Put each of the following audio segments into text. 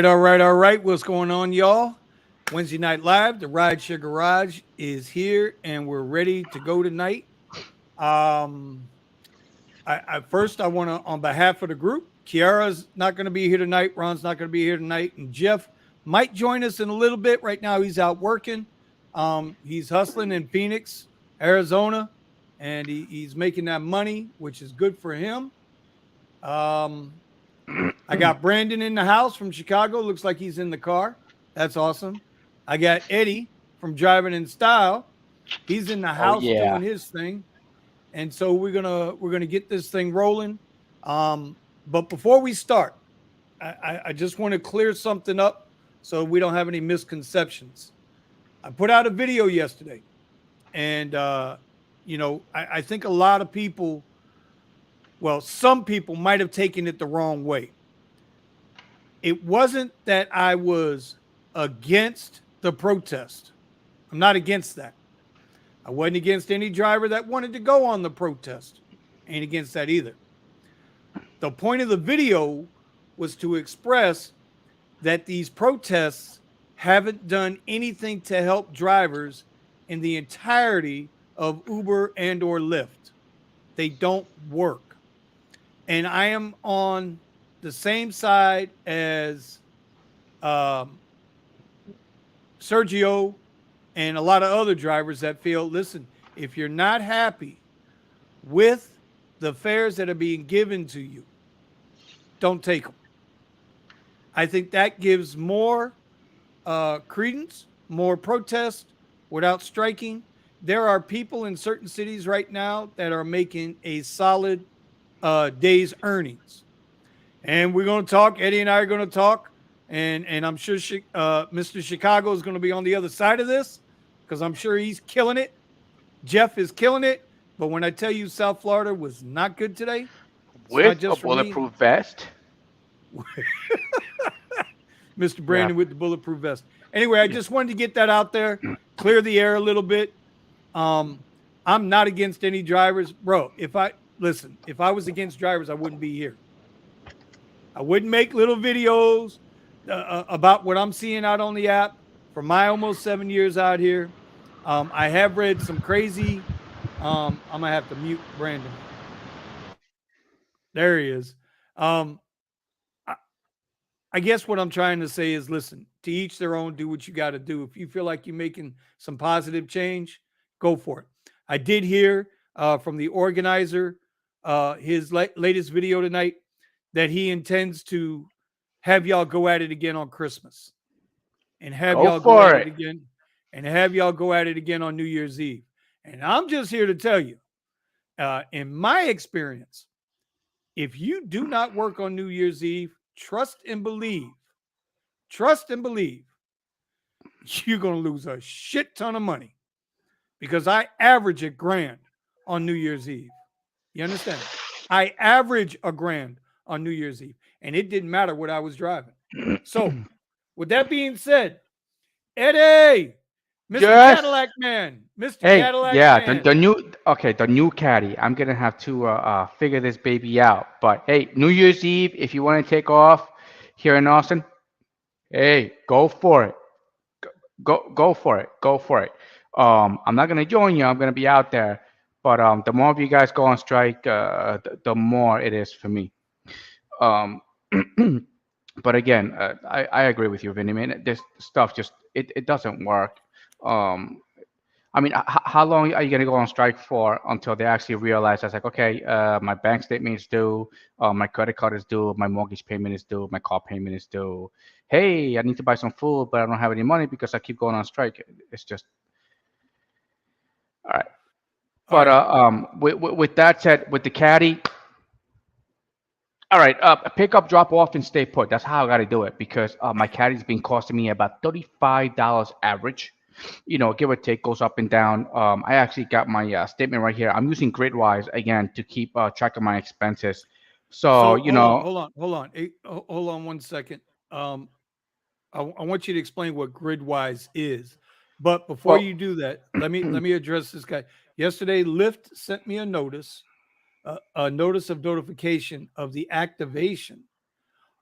All right. What's going on, y'all? Wednesday Night Live, the Rideshare Garage is here, and we're ready to go tonight. Um, I want to, on behalf of the group, Kiarra's not going to be here tonight. Ron's not going to be here tonight, and Jeff might join us in a little bit. Right now, he's out working. He's hustling in Phoenix, Arizona, and he's making that money, which is good for him. I got Brandon in the house from Chicago. Looks like he's in the car. That's awesome. I got Eddie from Driving in Style. He's in the house doing his thing. And so we're gonna get this thing rolling. But before we start, I just want to clear something up so we don't have any misconceptions. I put out a video yesterday, and I think a lot of people, well, some people might have taken it the wrong way. It wasn't that I was against the protest. I'm not against that. I wasn't against any driver that wanted to go on the protest. Ain't against that either. The point of the video was to express that these protests haven't done anything to help drivers in the entirety of Uber and or Lyft. They don't work. And I am on the same side as Sergio and a lot of other drivers that feel, listen, if you're not happy with the fares that are being given to you, don't take them. I think that gives more credence, more protest without striking. There are people in certain cities right now that are making a solid day's earnings. And we're going to talk. Eddie and I are going to talk. And I'm sure Mr. Chicago is going to be on the other side of this because I'm sure he's killing it. Jeff is killing it. But when I tell you South Florida was not good today, with a bulletproof vest. Mr. Brandon with the bulletproof vest. Anyway, I just wanted to get that out there, clear the air a little bit. I'm not against any drivers. Bro, if I was against drivers, I wouldn't be here. I wouldn't make little videos about what I'm seeing out on the app for my almost 7 years out here. I have read some crazy. I'm going to have to mute Brandon. There he is. I guess what I'm trying to say is, listen, to each their own, do what you got to do. If you feel like you're making some positive change, go for it. I did hear from the organizer, his latest video tonight, that he intends to have y'all go at it again on Christmas and have y'all go at it again and have y'all go at it again on New Year's Eve. And I'm just here to tell you, in my experience, if you do not work on New Year's Eve, trust and believe, you're going to lose a shit ton of money because I average $1,000 on New Year's Eve. You understand? I average $1,000 on New Year's Eve, and it didn't matter what I was driving. So, with that being said, Eddie, Mr. Cadillac Man, Cadillac Man. the new caddy. I'm gonna have to figure this baby out. But hey, New Year's Eve, if you want to take off here in Austin, hey, go for it. Go for it. Go for it. I'm not gonna join you. I'm gonna be out there. But the more of you guys go on strike, the more it is for me. Um, but again, I agree with you, Vinny. Man, this stuff just it doesn't work. Um, I mean, how long are you gonna go on strike for until they actually realize that's like, okay, my bank statement is due, my credit card is due, my mortgage payment is due, my car payment is due. Hey, I need to buy some food, but I don't have any money because I keep going on strike. It's just all right. But with that said, with the caddy, all right, pick up, drop off, and stay put. That's how I got to do it because my caddy's been costing me about $35 average. You know, give or take, goes up and down. I actually got my statement right here. I'm using Gridwise again to keep track of my expenses. So you know, hold on. Hey, hold on 1 second. I want you to explain what Gridwise is. But before you do that, let me address this guy. Yesterday, Lyft sent me a notice of notification of the activation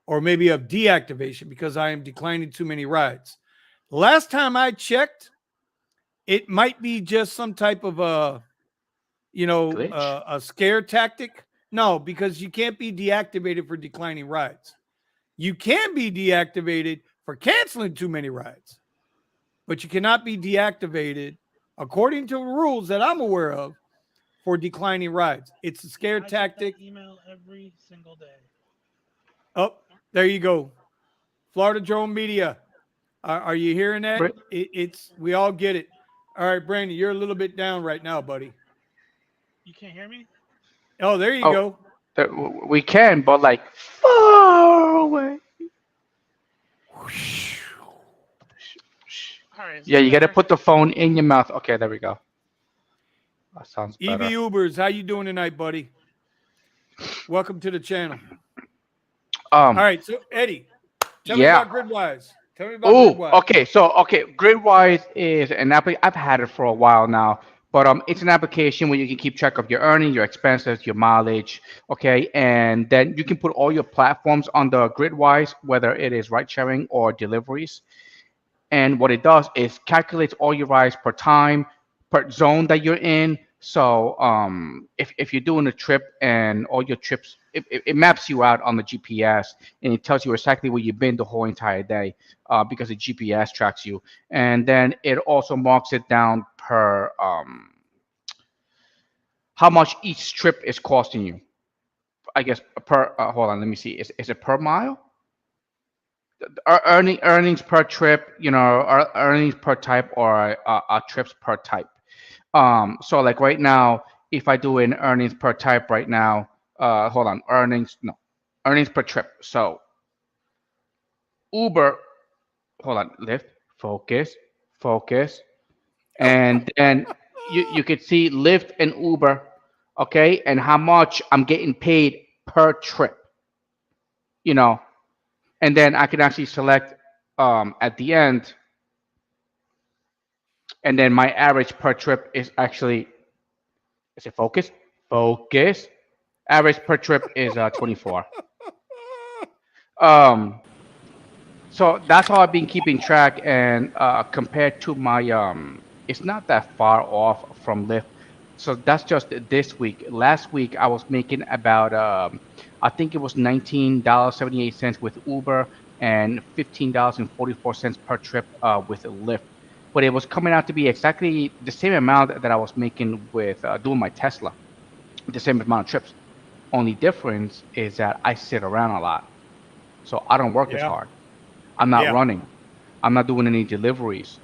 or maybe of deactivation because I am declining too many rides. Last time I checked, it might be just some type of Glitch. a scare tactic. No, because you can't be deactivated for declining rides. You can be deactivated for canceling too many rides, but you cannot be deactivated according to the rules that I'm aware of for declining rides. It's a scare tactic. Get that email every single day. Oh, there you go. Florida Drone Media. Are you hearing that? It's we all get it. All right, Brandon, you're a little bit down right now, buddy. You can't hear me? Oh, there you Oh, go. we can, but like far away. All right. Yeah, you got to put the phone in your mouth. Okay, there we go. That sounds better. EV Ubers, how you doing tonight, buddy? Welcome to the channel. All right, so Eddie, tell me about Gridwise. Tell me about Gridwise. Okay. So, Gridwise is an app. I've had it for a while now, but it's an application where you can keep track of your earnings, your expenses, your mileage. Okay, and then you can put all your platforms on the Gridwise, whether it is ride sharing or deliveries. And what it does is calculates all your rides per time, per zone that you're in. So if you're doing a trip and all your trips, it maps you out on the GPS and it tells you exactly where you've been the whole entire day because the GPS tracks you. And then it also marks it down per how much each trip is costing you. I guess per, hold on, let me see. Is it per mile? Earnings per trip, earnings per type or trips per type. So like right now, if I do an earnings per type right now, hold on, earnings per trip. So Uber, hold on, Lyft, focus, and then you could see Lyft and Uber, okay, and how much I'm getting paid per trip, and then I can actually select at the end, and then my average per trip is actually, is it focus? Focus. Average per trip is 24. Um, so that's how I've been keeping track, and compared to my it's not that far off from Lyft. So that's just this week. Last week I was making about I think it was $19.78 with Uber and $15.44 per trip with Lyft. But it was coming out to be exactly the same amount that I was making with doing my Tesla, the same amount of trips. Only difference is that I sit around a lot, so I don't work as hard. I'm not running. I'm not doing any deliveries,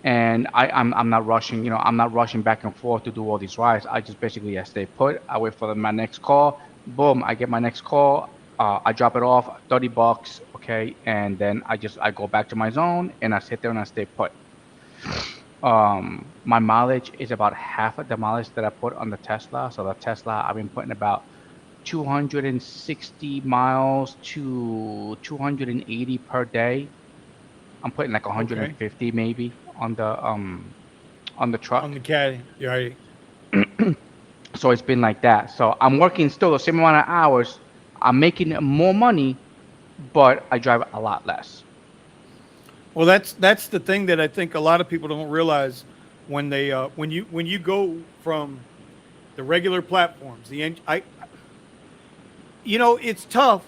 and I'm not rushing. I'm not rushing back and forth to do all these rides. I just basically I stay put. I wait for my next call. Boom! I get my next call. I drop it off, $30, okay, and then I go back to my zone and I sit there and I stay put. My mileage is about half of the mileage that I put on the Tesla. So the Tesla, I've been putting about 260 miles to 280 per day. I'm putting like 150 maybe on the truck. On the caddy, right? So it's been like that. So I'm working still the same amount of hours. I'm making more money, but I drive a lot less. Well, that's the thing that I think a lot of people don't realize when they when you go from the regular platforms. It's tough.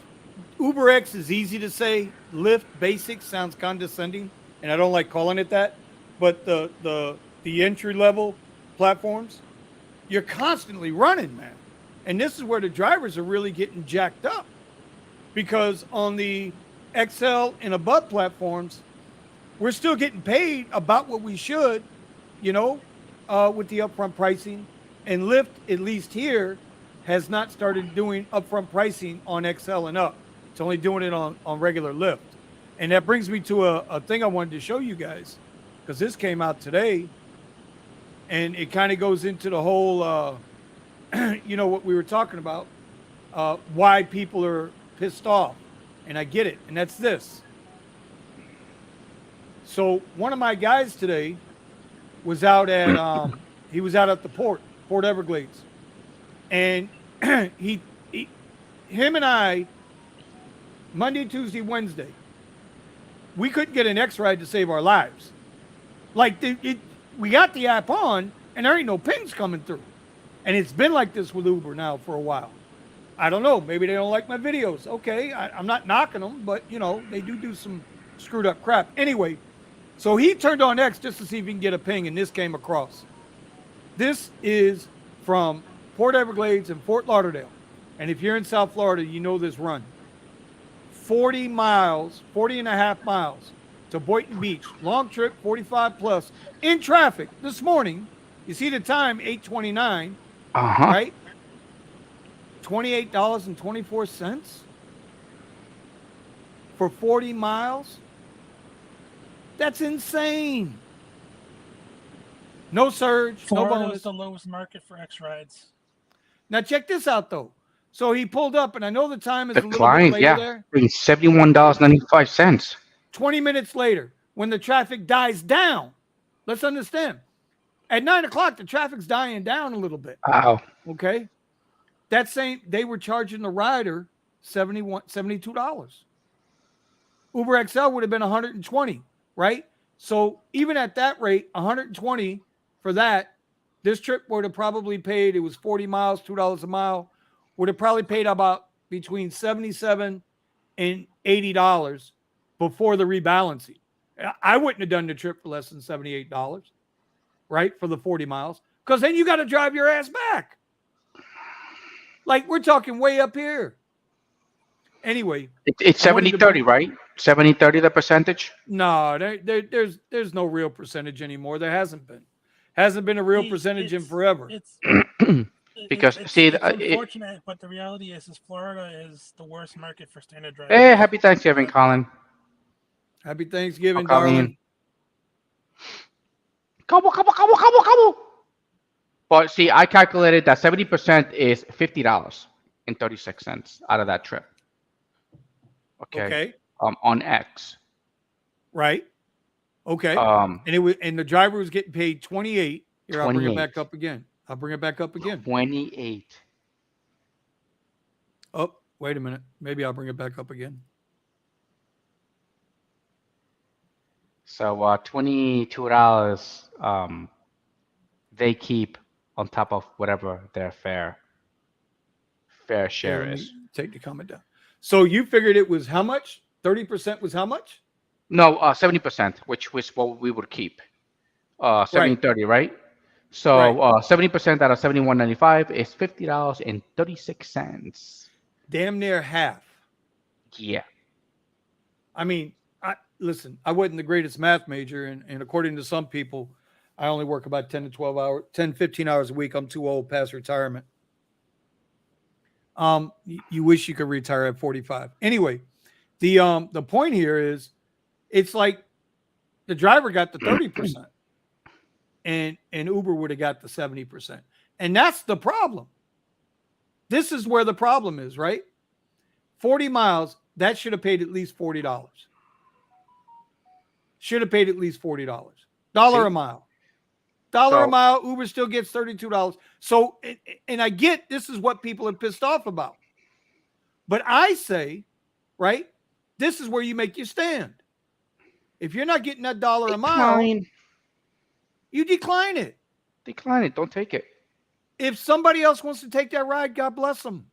UberX is easy to say. Lyft Basic sounds condescending, and I don't like calling it that. But the entry level platforms, you're constantly running, man. And this is where the drivers are really getting jacked up, because on the XL and above platforms, we're still getting paid about what we should, with the upfront pricing. And Lyft, at least here, has not started doing upfront pricing on XL and up. It's only doing it on regular Lyft. And that brings me to a thing I wanted to show you guys, because this came out today, and it kind of goes into the whole, what we were talking about, why people are pissed off. And I get it. And that's this. So one of my guys today was out at the Port Everglades, and him and I Monday, Tuesday, Wednesday. We couldn't get an X ride to save our lives. Like we got the app on, and there ain't no pings coming through. And it's been like this with Uber now for a while. I don't know. Maybe they don't like my videos. Okay, I'm not knocking them, but they do some screwed up crap. Anyway, so he turned on X just to see if he can get a ping, and this came across. This is from Port Everglades and Fort Lauderdale. And if you're in South Florida, you know this run. 40 miles, 40 and a half miles to Boynton Beach. Long trip, 45 plus. In traffic this morning. You see the time, 8:29. Right? $28.24 for 40 miles. That's insane. No surge, Florida no bonus. is the lowest market for X rides. Now check this out though. So he pulled up, and I know the time is a little bit later there. $71.95. 20 minutes later, when the traffic dies down, let's understand. At 9 o'clock, the traffic's dying down a little bit. Wow. Okay. That same, they were charging the rider $72. Uber XL would have been $120, right? So even at that rate, $120 for that, this trip would have probably paid, it was 40 miles, $2 a mile, would have probably paid about between $77 and $80 before the rebalancing. I wouldn't have done the trip for less than $78, right? For the 40 miles. Because then you got to drive your ass back. Like we're talking way up here. Anyway. It's 70-30, right? 70-30 the percentage? No, there's no real percentage anymore. There hasn't been. Hasn't been a real percentage in forever. Because it's see, unfortunate, but the reality is Florida is the worst market for standard drivers. Hey, happy Thanksgiving, Colin. Happy Thanksgiving, darling. Couple. But see, I calculated that 70% is $50.36 out of that trip. Okay. On X. Right. Okay. And the driver was getting paid 28. Here, I'll bring it back up again. 28. Oh, wait a minute. Maybe I'll bring it back up again. So $22 they keep on top of whatever their fair share is. Take the comment down. So you figured it was how much? 30% was how much? No, 70%, which was what we would keep. 70-30, right? So 70% out of $71.95 is $50.36. Damn near half. Yeah. I mean, listen, I wasn't the greatest math major, and according to some people, I only work about 10 to 12 hours, 10, 15 hours a week. I'm too old past retirement. You wish you could retire at 45. Anyway, the point here is it's like the driver got the 30% and Uber would have got the 70%. And that's the problem. This is where the problem is, right? 40 miles, that should have paid at least $40. Should have paid at least $40. $1 a mile. $1 a mile, Uber still gets $32. So, and I get this is what people are pissed off about. But I say, right, this is where you make your stand. If you're not getting that $1 a mile, you decline it. Decline it. Don't take it. If somebody else wants to take that ride, God bless them.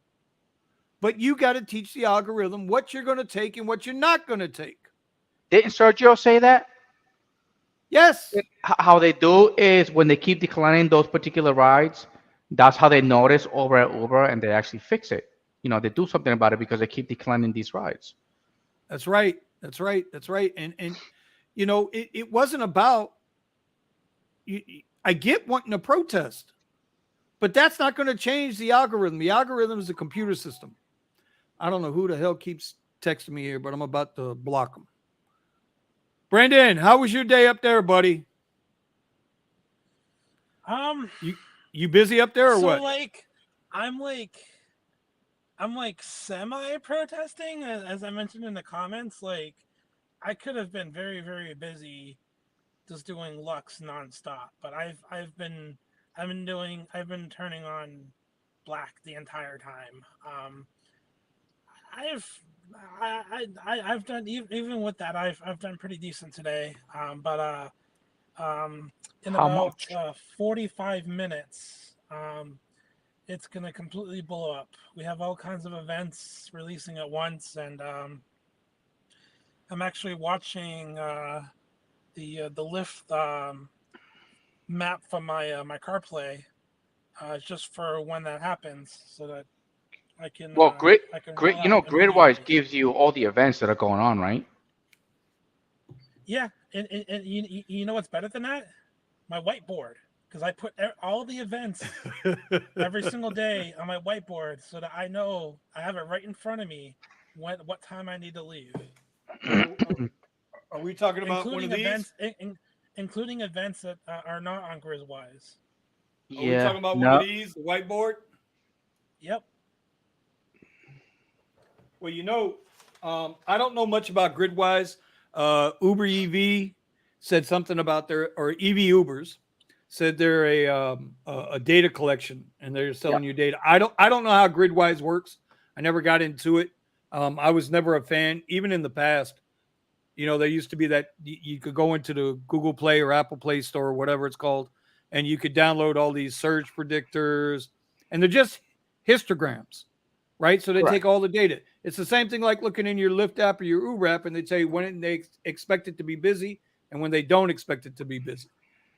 But you got to teach the algorithm what you're going to take and what you're not going to take. Didn't Sergio say that? Yes. How they do is when they keep declining those particular rides, that's how they notice over at Uber and they actually fix it. They do something about it because they keep declining these rides. That's right. And it wasn't about, I get wanting to protest, but that's not going to change the algorithm. The algorithm is a computer system. I don't know who the hell keeps texting me here, but I'm about to block them. Brandon, how was your day up there, buddy? You busy up there or what? I'm semi-protesting, as I mentioned in the comments. Like, I could have been very, very busy just doing Lux nonstop, but I've been turning on black the entire time. I've I've done even with that. I've done pretty decent today. In How about much? 45 minutes, it's gonna completely blow up. We have all kinds of events releasing at once, and I'm actually watching the Lyft map from my CarPlay just for when that happens, so that Well, I can grid, roll out Gridwise immediately. gives you all the events that are going on, right? Yeah, and you know what's better than that? My whiteboard, because I put all the events every single day on my whiteboard so that I know I have it right in front of me what time I need to leave, Are we talking about one of including these? including events that are not on Gridwise. Are we Yeah. talking about one of No. these, the whiteboard? Yep. Well, I don't know much about Gridwise. Uber EV said something about or EV Ubers said they're a data collection and they're Yeah. selling you data. I don't know how Gridwise works. I never got into it. I was never a fan, even in the past. There used to be that you could go into the Google Play or Apple Play Store or whatever it's called, and you could download all these surge predictors, and they're just histograms, right? So they Correct. take all the data. It's the same thing like looking in your Lyft app or your Uber app, and they tell you when they expect it to be busy and when they don't expect it to be busy,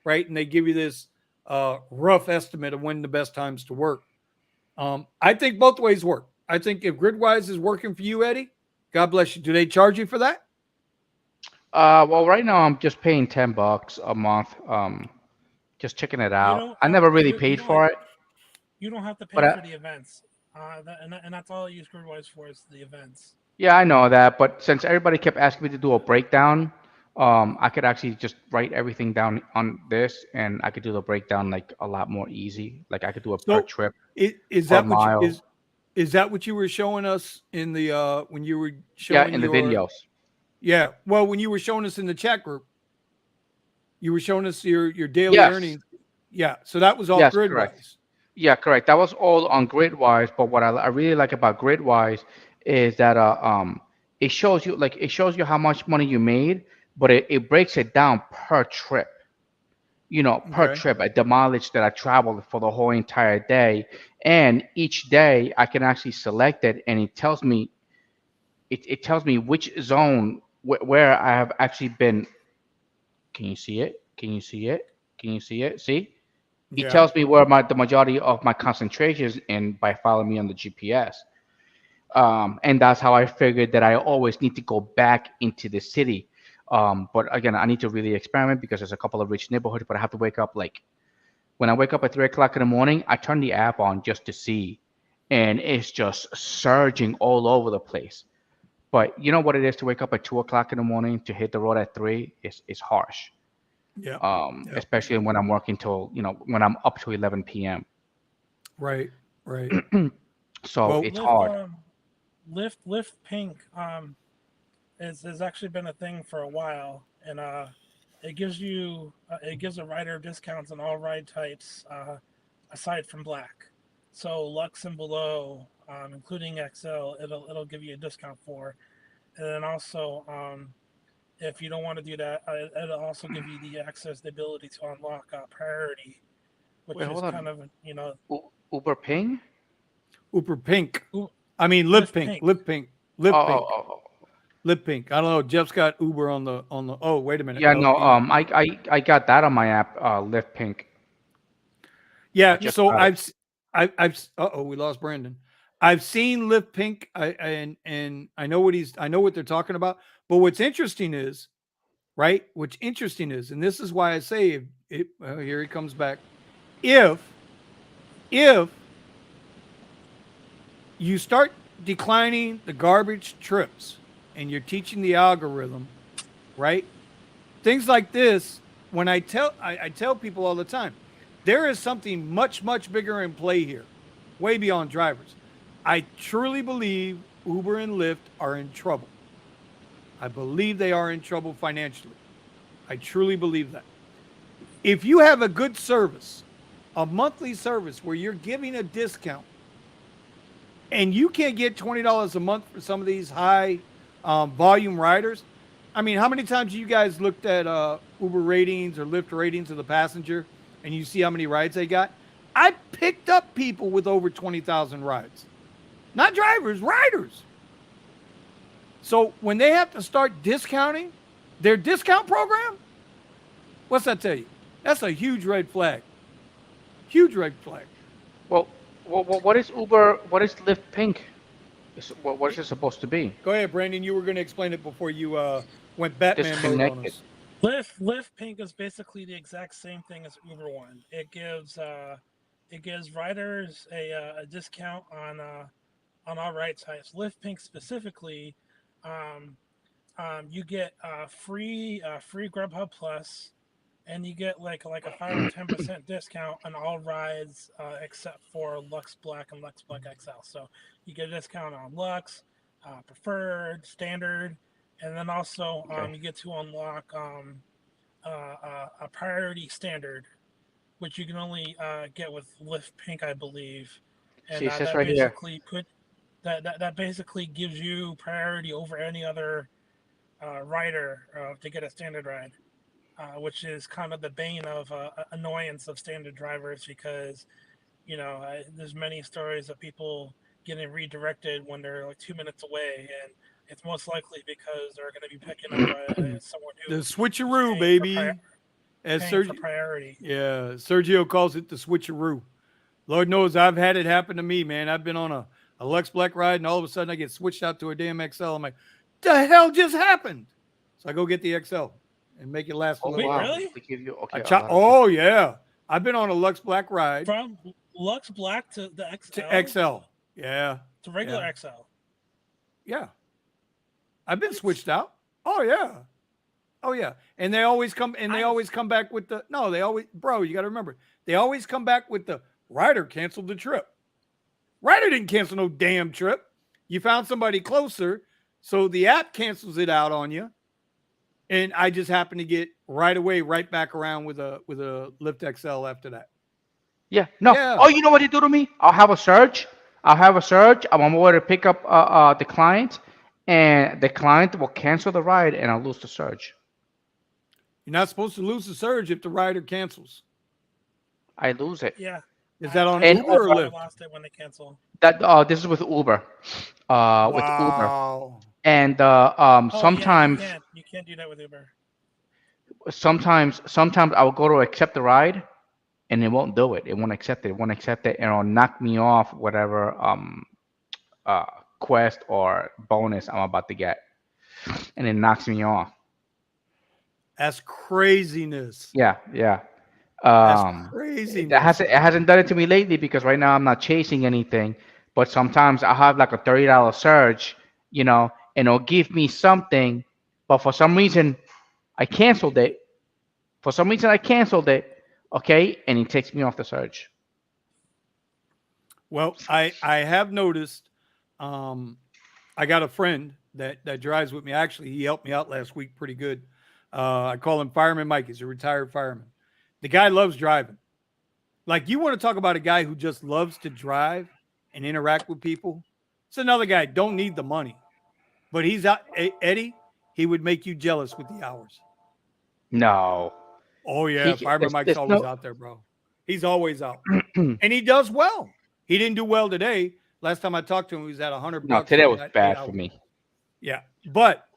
right? And they give you this rough estimate of when the best times to work. I think both ways work. I think if Gridwise is working for you, Eddie, God bless you. Do they charge you for that? Well, right now I'm just paying $10 a month. Just checking it You out. don't I never really you paid don't have for it, you don't have to but pay for the events. And that's all I use Gridwise for is the events. yeah, I know that. But since everybody kept asking me to do a breakdown, I could actually just write everything down on this, and I could do the breakdown like a lot more easy. Like I could do it per So trip, is per that what you mile. is that what you were showing us in the when you were Yeah, showing in the your videos. yeah, well, when you were showing us in the chat group, you were showing us your daily Yes. earnings. Yeah, so that was off Yes, correct. Gridwise. Yeah, correct. That was all on Gridwise, but what I really like about Gridwise is that it shows you how much money you made, but it breaks it down per trip. Per Okay. trip, the mileage that I traveled for the whole entire day, and each day I can actually select it, and it tells me which zone where I have actually been. Can you see it? Can you see it? Can you see it? See? It Yeah. tells me where the majority of my concentration is in by following me on the GPS. And that's how I figured that I always need to go back into the city. But again, I need to really experiment because there's a couple of rich neighborhoods, but I have to wake up like when I wake up at 3 o'clock in the morning, I turn the app on just to see, and it's just surging all over the place. But you know what it is to wake up at 2 o'clock in the morning to hit the road at three? It's harsh. Yeah. Yeah. Especially when I'm working till when I'm up to 11 p.m. Right. Right. So Well, it's Lyft hard. Lyft Pink has actually been a thing for a while, and it gives a rider discounts on all ride types aside from black. So Lux and below, including XL, it'll give you a discount for. And then also, if you don't want to do that, it'll also give you the ability to unlock priority, Wait, which is hold kind on. of Uber Ping? Uber Pink. ooh, I mean Lip Lyft Pink. Pink. Lip Pink. Oh, Lip oh, Pink. oh, oh. Lip Pink. I don't know. Jeff's got Uber on the. Oh, wait a minute. Yeah, No, no. he might. I got that on my app. Lyft Pink. I Yeah. Yeah, just So got it. I've. Oh, we lost Brandon. I've seen Lip Pink. And I know I know what they're talking about. But what's interesting is, right? What's interesting is, and this is why I say, well, here he comes back. If if you start declining the garbage trips and you're teaching the algorithm, right? Things like this, when I tell people all the time, there is something much bigger in play here, way beyond drivers. I truly believe Uber and Lyft are in trouble. I believe they are in trouble financially. I truly believe that. If you have a good service, a monthly service where you're giving a discount and you can't get $20 a month for some of these high volume riders. I mean, how many times you guys looked at Uber ratings or Lyft ratings of the passenger, and you see how many rides they got? I picked up people with over 20,000 rides, not drivers, riders. So when they have to start discounting their discount program, what's that tell you? That's a huge red flag. Huge red flag. Well, what is Uber? What is Lyft Pink? What is it supposed to be? Go ahead, Brandon. You were going to explain it before you went Batman mode on Disconnected. us. Lyft Pink is basically the exact same thing as Uber One. It gives riders a discount on all ride types. Lyft Pink specifically, you get free Grubhub Plus, and you get like a 5 or 10% discount on all rides except for Lux Black and Lux Black XL. So you get a discount on Lux, Preferred, Standard, and then also you get to unlock a Priority Standard, which you can only get with Lyft Pink, I believe. And See, it says that right here. basically that basically gives you priority over any other rider to get a standard ride. Which is kind of the bane of annoyance of standard drivers, because there's many stories of people getting redirected when they're like 2 minutes away, and it's most likely because they're going to be picking up someone who The switcheroo, paying baby. As paying for priority. Yeah, Sergio calls it the switcheroo. Lord knows I've had it happen to me, man. I've been on a Lux Black ride, and all of a sudden I get switched out to a damn XL. I'm like, the hell just happened? So I go get the XL and make it last a Wait, little while. really? They give you okay. Oh yeah, I've been on a Lux Black ride From Lux Black to the XL? to XL. Yeah, To regular yeah. XL. Yeah, I've been switched out. Oh yeah, and they always come back with the no. They always, bro. You got to remember, they always come back with the rider canceled the trip. Rider didn't cancel no damn trip. You found somebody closer, so the app cancels it out on you. And I just happened to get right back around with a Lyft XL after that. Yeah. No. Yeah. Oh, you know what they do to me? I'll have a surge. I'm on my way to pick up the client, and the client will cancel the ride, and I'll lose the surge. You're not supposed to lose the surge if the rider cancels. I lose it. Yeah. Is that on And Uber or I Lyft? lost it when they cancel. That this is with Uber. With Uber. Wow. And sometimes Yeah, you can't do that with Uber. sometimes I will go to accept the ride, and it won't do it. It won't accept it. It won't accept it, and it'll knock me off whatever quest or bonus I'm about to get, and it knocks me off. That's craziness. Yeah. That's craziness. It hasn't done it to me lately because right now I'm not chasing anything. But sometimes I have like a $30 surge, and it'll give me something, but for some reason I canceled it. Okay, and it takes me off the surge. Well, I have noticed. I got a friend that drives with me. Actually, he helped me out last week pretty good. I call him Fireman Mike. He's a retired fireman. The guy loves driving. Like, you want to talk about a guy who just loves to drive and interact with people? It's another guy. Don't need the money, but he's out. Eddie, he would make you jealous with the hours. No. Oh yeah, Fireman Mike's always out there, bro. He's always out, and he does well. He didn't do well today. Last time I talked to him, he was at $100. No, today was bad for me. Yeah, but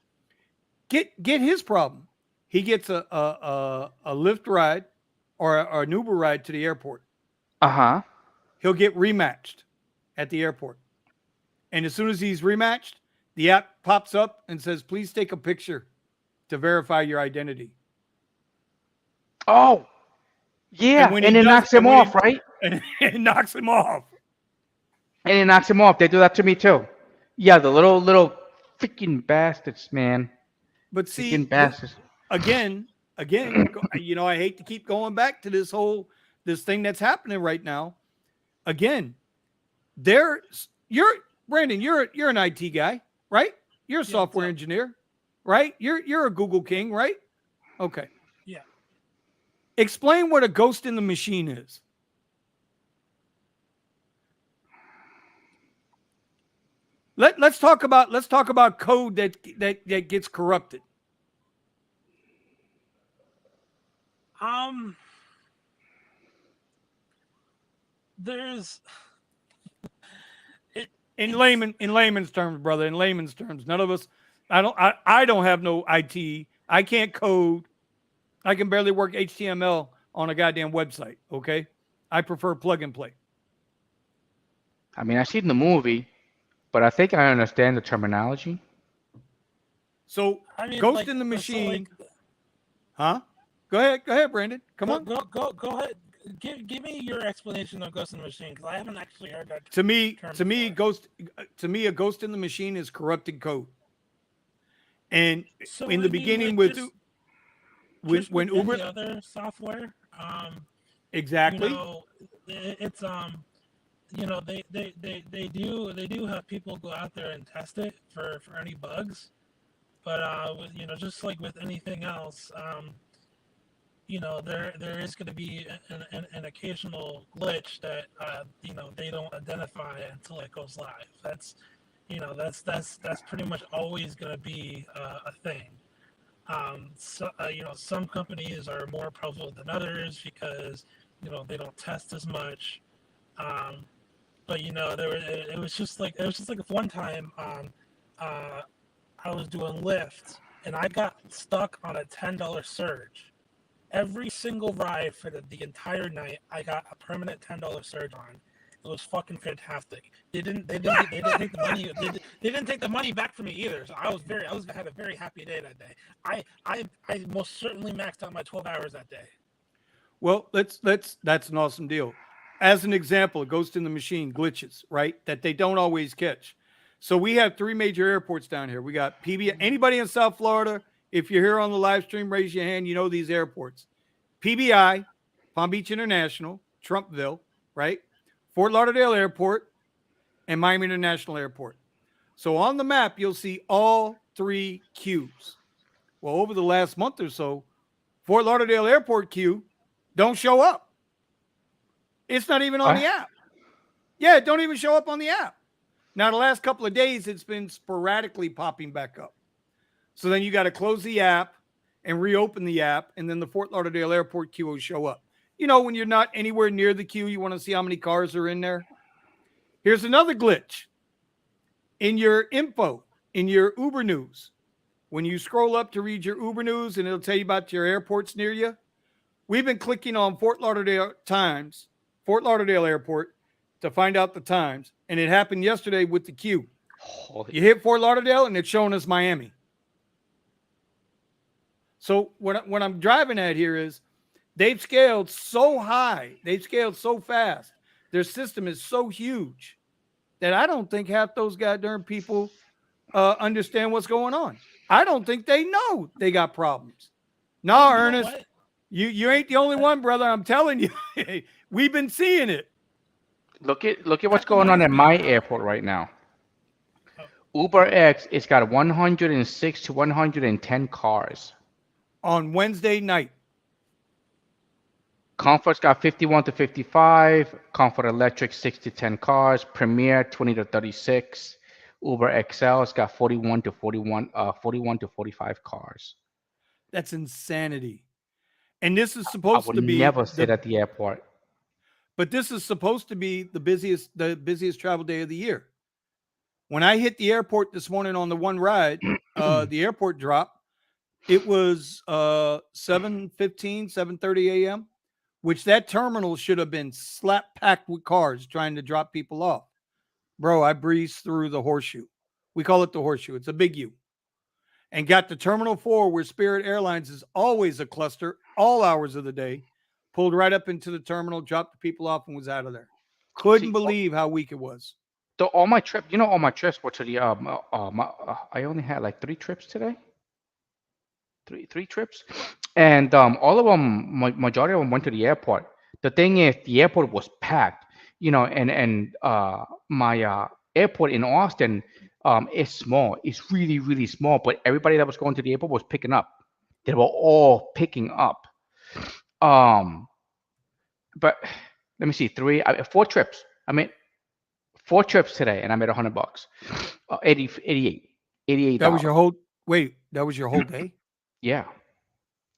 get his problem. He gets a Lyft ride or an Uber ride to the airport. He'll get rematched at the airport, and as soon as he's rematched, the app pops up and says, "Please take a picture to verify your identity." Oh, yeah, and it knocks him off, right? And it knocks him off. And it knocks him off. They do that to me too. Yeah, the little freaking bastards, man. But see, bastards. again, I hate to keep going back to this thing that's happening right now. Again, Brandon, you're an IT guy, right? You're a software engineer, right? You're a Google king, right? Okay. Yeah. Explain what a ghost in the machine is. Let's talk about code that gets corrupted. There's it. In layman's terms, brother. In layman's terms, none of us. I don't have no IT. I can't code. I can barely work HTML on a goddamn website. Okay, I prefer plug and play. I mean, I've seen the movie, but I think I understand the terminology. So, I mean, Ghost like, in the so, Machine, like, huh? Go ahead, Brandon. Come on. go ahead. Give me your explanation of Ghost in the Machine, because I haven't actually heard that. To me, term to me, before. a Ghost in the Machine is corrupted code. And So in I the mean, beginning, like, when just with Uber, any other software, exactly, it's they do have people go out there and test it for any bugs, but just like with anything else, there is going to be an occasional glitch that they don't identify until it goes live. That's pretty much always going to be a thing. Some companies are more prevalent than others because they don't test as much. Um, but it was just like one time I was doing Lyft and I got stuck on a $10 surge. Every single ride for the entire night, I got a permanent $10 surge on. It was fucking fantastic. They didn't take the money. They didn't take the money back from me either. So I had a very happy day that day. I most certainly maxed out my 12 hours that day. well, that's an awesome deal. As an example, Ghost in the Machine glitches, right? That they don't always catch. So we have three major airports down here. We got PB. Anybody in South Florida, if you're here on the live stream, raise your hand. You know these airports: PBI, Palm Beach International, Trumpville, right? Fort Lauderdale Airport, and Miami International Airport. So on the map, you'll see all three queues. Well, over the last month or so, Fort Lauderdale Airport queue don't show up. It's not even on the app. Yeah, it don't even show up on the app. Now, the last couple of days, it's been sporadically popping back up. So then you got to close the app and reopen the app, and then the Fort Lauderdale Airport queue will show up. When you're not anywhere near the queue, you want to see how many cars are in there. Here's another glitch. In your info, in your Uber news, when you scroll up to read your Uber news and it'll tell you about your airports near you, we've been clicking on Fort Lauderdale Airport to find out the times. And it happened yesterday with the queue. You hit Fort Lauderdale and it's showing us Miami. So what I'm driving at here is they've scaled so high, they've scaled so fast, their system is so huge that I don't think half those goddamn people understand what's going on. I don't think they know they got problems. No, Ernest, you ain't the only one, brother. I'm telling you, we've been seeing it. Look at what's going on at my airport right now. Uber X, it's got 106 to 110 cars. On Wednesday night. Comfort's got 51 to 55. Comfort Electric 6 to 10 cars. Premier 20 to 36. Uber XL's got 41 to 45 cars. That's insanity. And this is supposed to be. I would never sit at the airport. But this is supposed to be the busiest travel day of the year. When I hit the airport this morning on the one ride, the airport drop, it was 7:15, 7:30 a.m., which that terminal should have been slap packed with cars trying to drop people off. Bro, I breezed through the horseshoe. We call it the horseshoe. It's a big U. And got to Terminal 4, where Spirit Airlines is always a cluster, all hours of the day. Pulled right up into the terminal, dropped the people off, and was out of there. Couldn't believe how weak it was. All my trips were to the I only had like 3 trips today. Three trips, and all of them, majority of them went to the airport. The thing is, the airport was packed, and my airport in Austin is small. It's really, really small, but everybody that was going to the airport was picking up. They were all picking up. But let me see, 4 trips. I mean, 4 trips today, and I made $100. 88 That was your dollars. whole wait. That was your whole day. Yeah,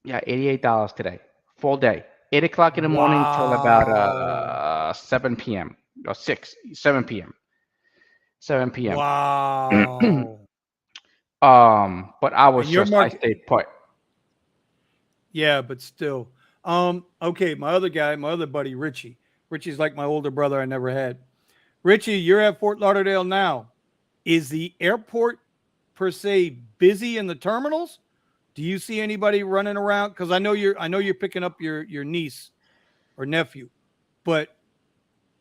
yeah, $88 today, full day, 8 o'clock in the morning till about Wow. 7 p.m. or 7 p.m. 7 p.m. Wow. But I And was your I market, stayed put. yeah, but still. Okay, my other buddy, Richie. Richie's like my older brother I never had. Richie, you're at Fort Lauderdale now. Is the airport per se busy in the terminals? Do you see anybody running around? Because I know you're picking up your niece or nephew, but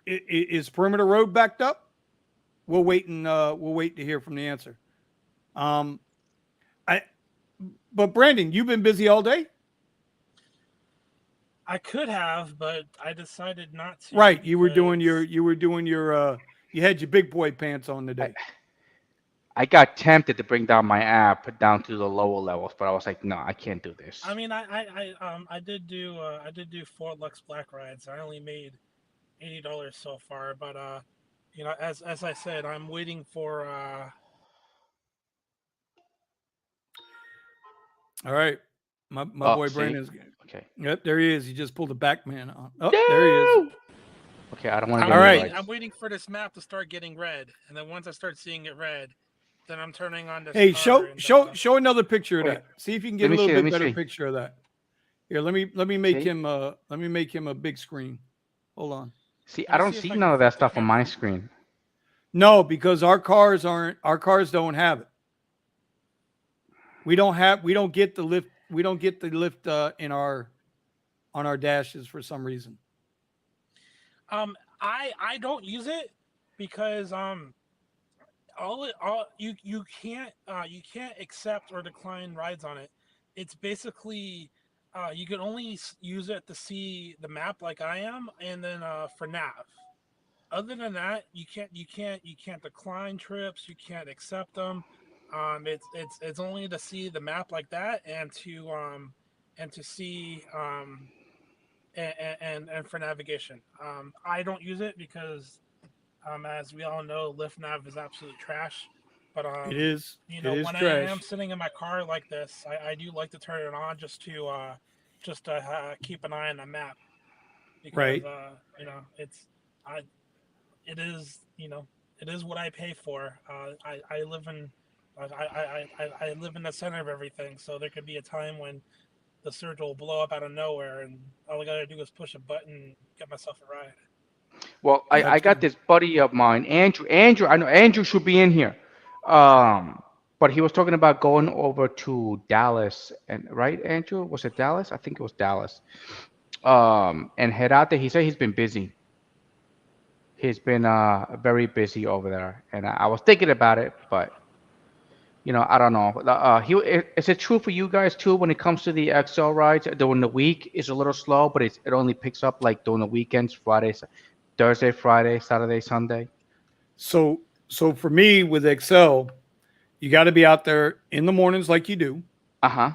is Perimeter Road backed up? We'll wait to hear from the answer. Um, I but Brandon, you've been busy all day. I could have, but I decided not to. Right. You were doing because you had your big boy pants on today. I got tempted to bring down my app down to the lower levels, but I was like, no, I can't do this. I mean, I did do 4 Lux Black rides. I only made $80 so far, but as I said, I'm waiting for All right. My Oh, boy see? Brandon's Okay. yep, there he is. He just pulled the back man on. Oh, there he is. No! Okay, I don't want to get All any right. rights. I'm waiting for this map to start getting red, and then once I start seeing it red, then I'm turning on this Hey, car show another picture of Wait, that. See if you can let get a me little see, let bit me better see. picture of that. Here, let me make See? him a big screen. Hold on. See, Let I me don't see if see I can none of that flip the stuff on my camera. screen. No, because our cars don't have it. We don't get the lift. We don't get the lift in our on our dashes for some reason. I don't use it because all you can't accept or decline rides on it. It's basically you can only use it to see the map like I am, and then for nav. Other than that, you can't decline trips. You can't accept them. It's only to see the map like that, and to see and for navigation. I don't use it because as we all know, Lyft Nav is absolute trash. But It is. It is when I am trash. sitting in my car like this, I do like to turn it on just to keep an eye on the map because Right. it's I it is it is what I pay for. I live in I live in the center of everything, so there could be a time when the surge will blow up out of nowhere, and all I gotta do is push a button and get myself a ride. Well, I got Gotcha. this buddy of mine, Andrew. Andrew, I know Andrew should be in here. But he was talking about going over to Dallas, and right, Andrew? Was it Dallas? I think it was Dallas. And head out there. He said he's been busy. He's been very busy over there, and I was thinking about it, but I don't know. Is it true for you guys too when it comes to the XL rides? During the week is a little slow, but it only picks up like during the weekends, Fridays, Thursday, Friday, Saturday, Sunday. So for me with Excel, you got to be out there in the mornings like you do, Uh-huh.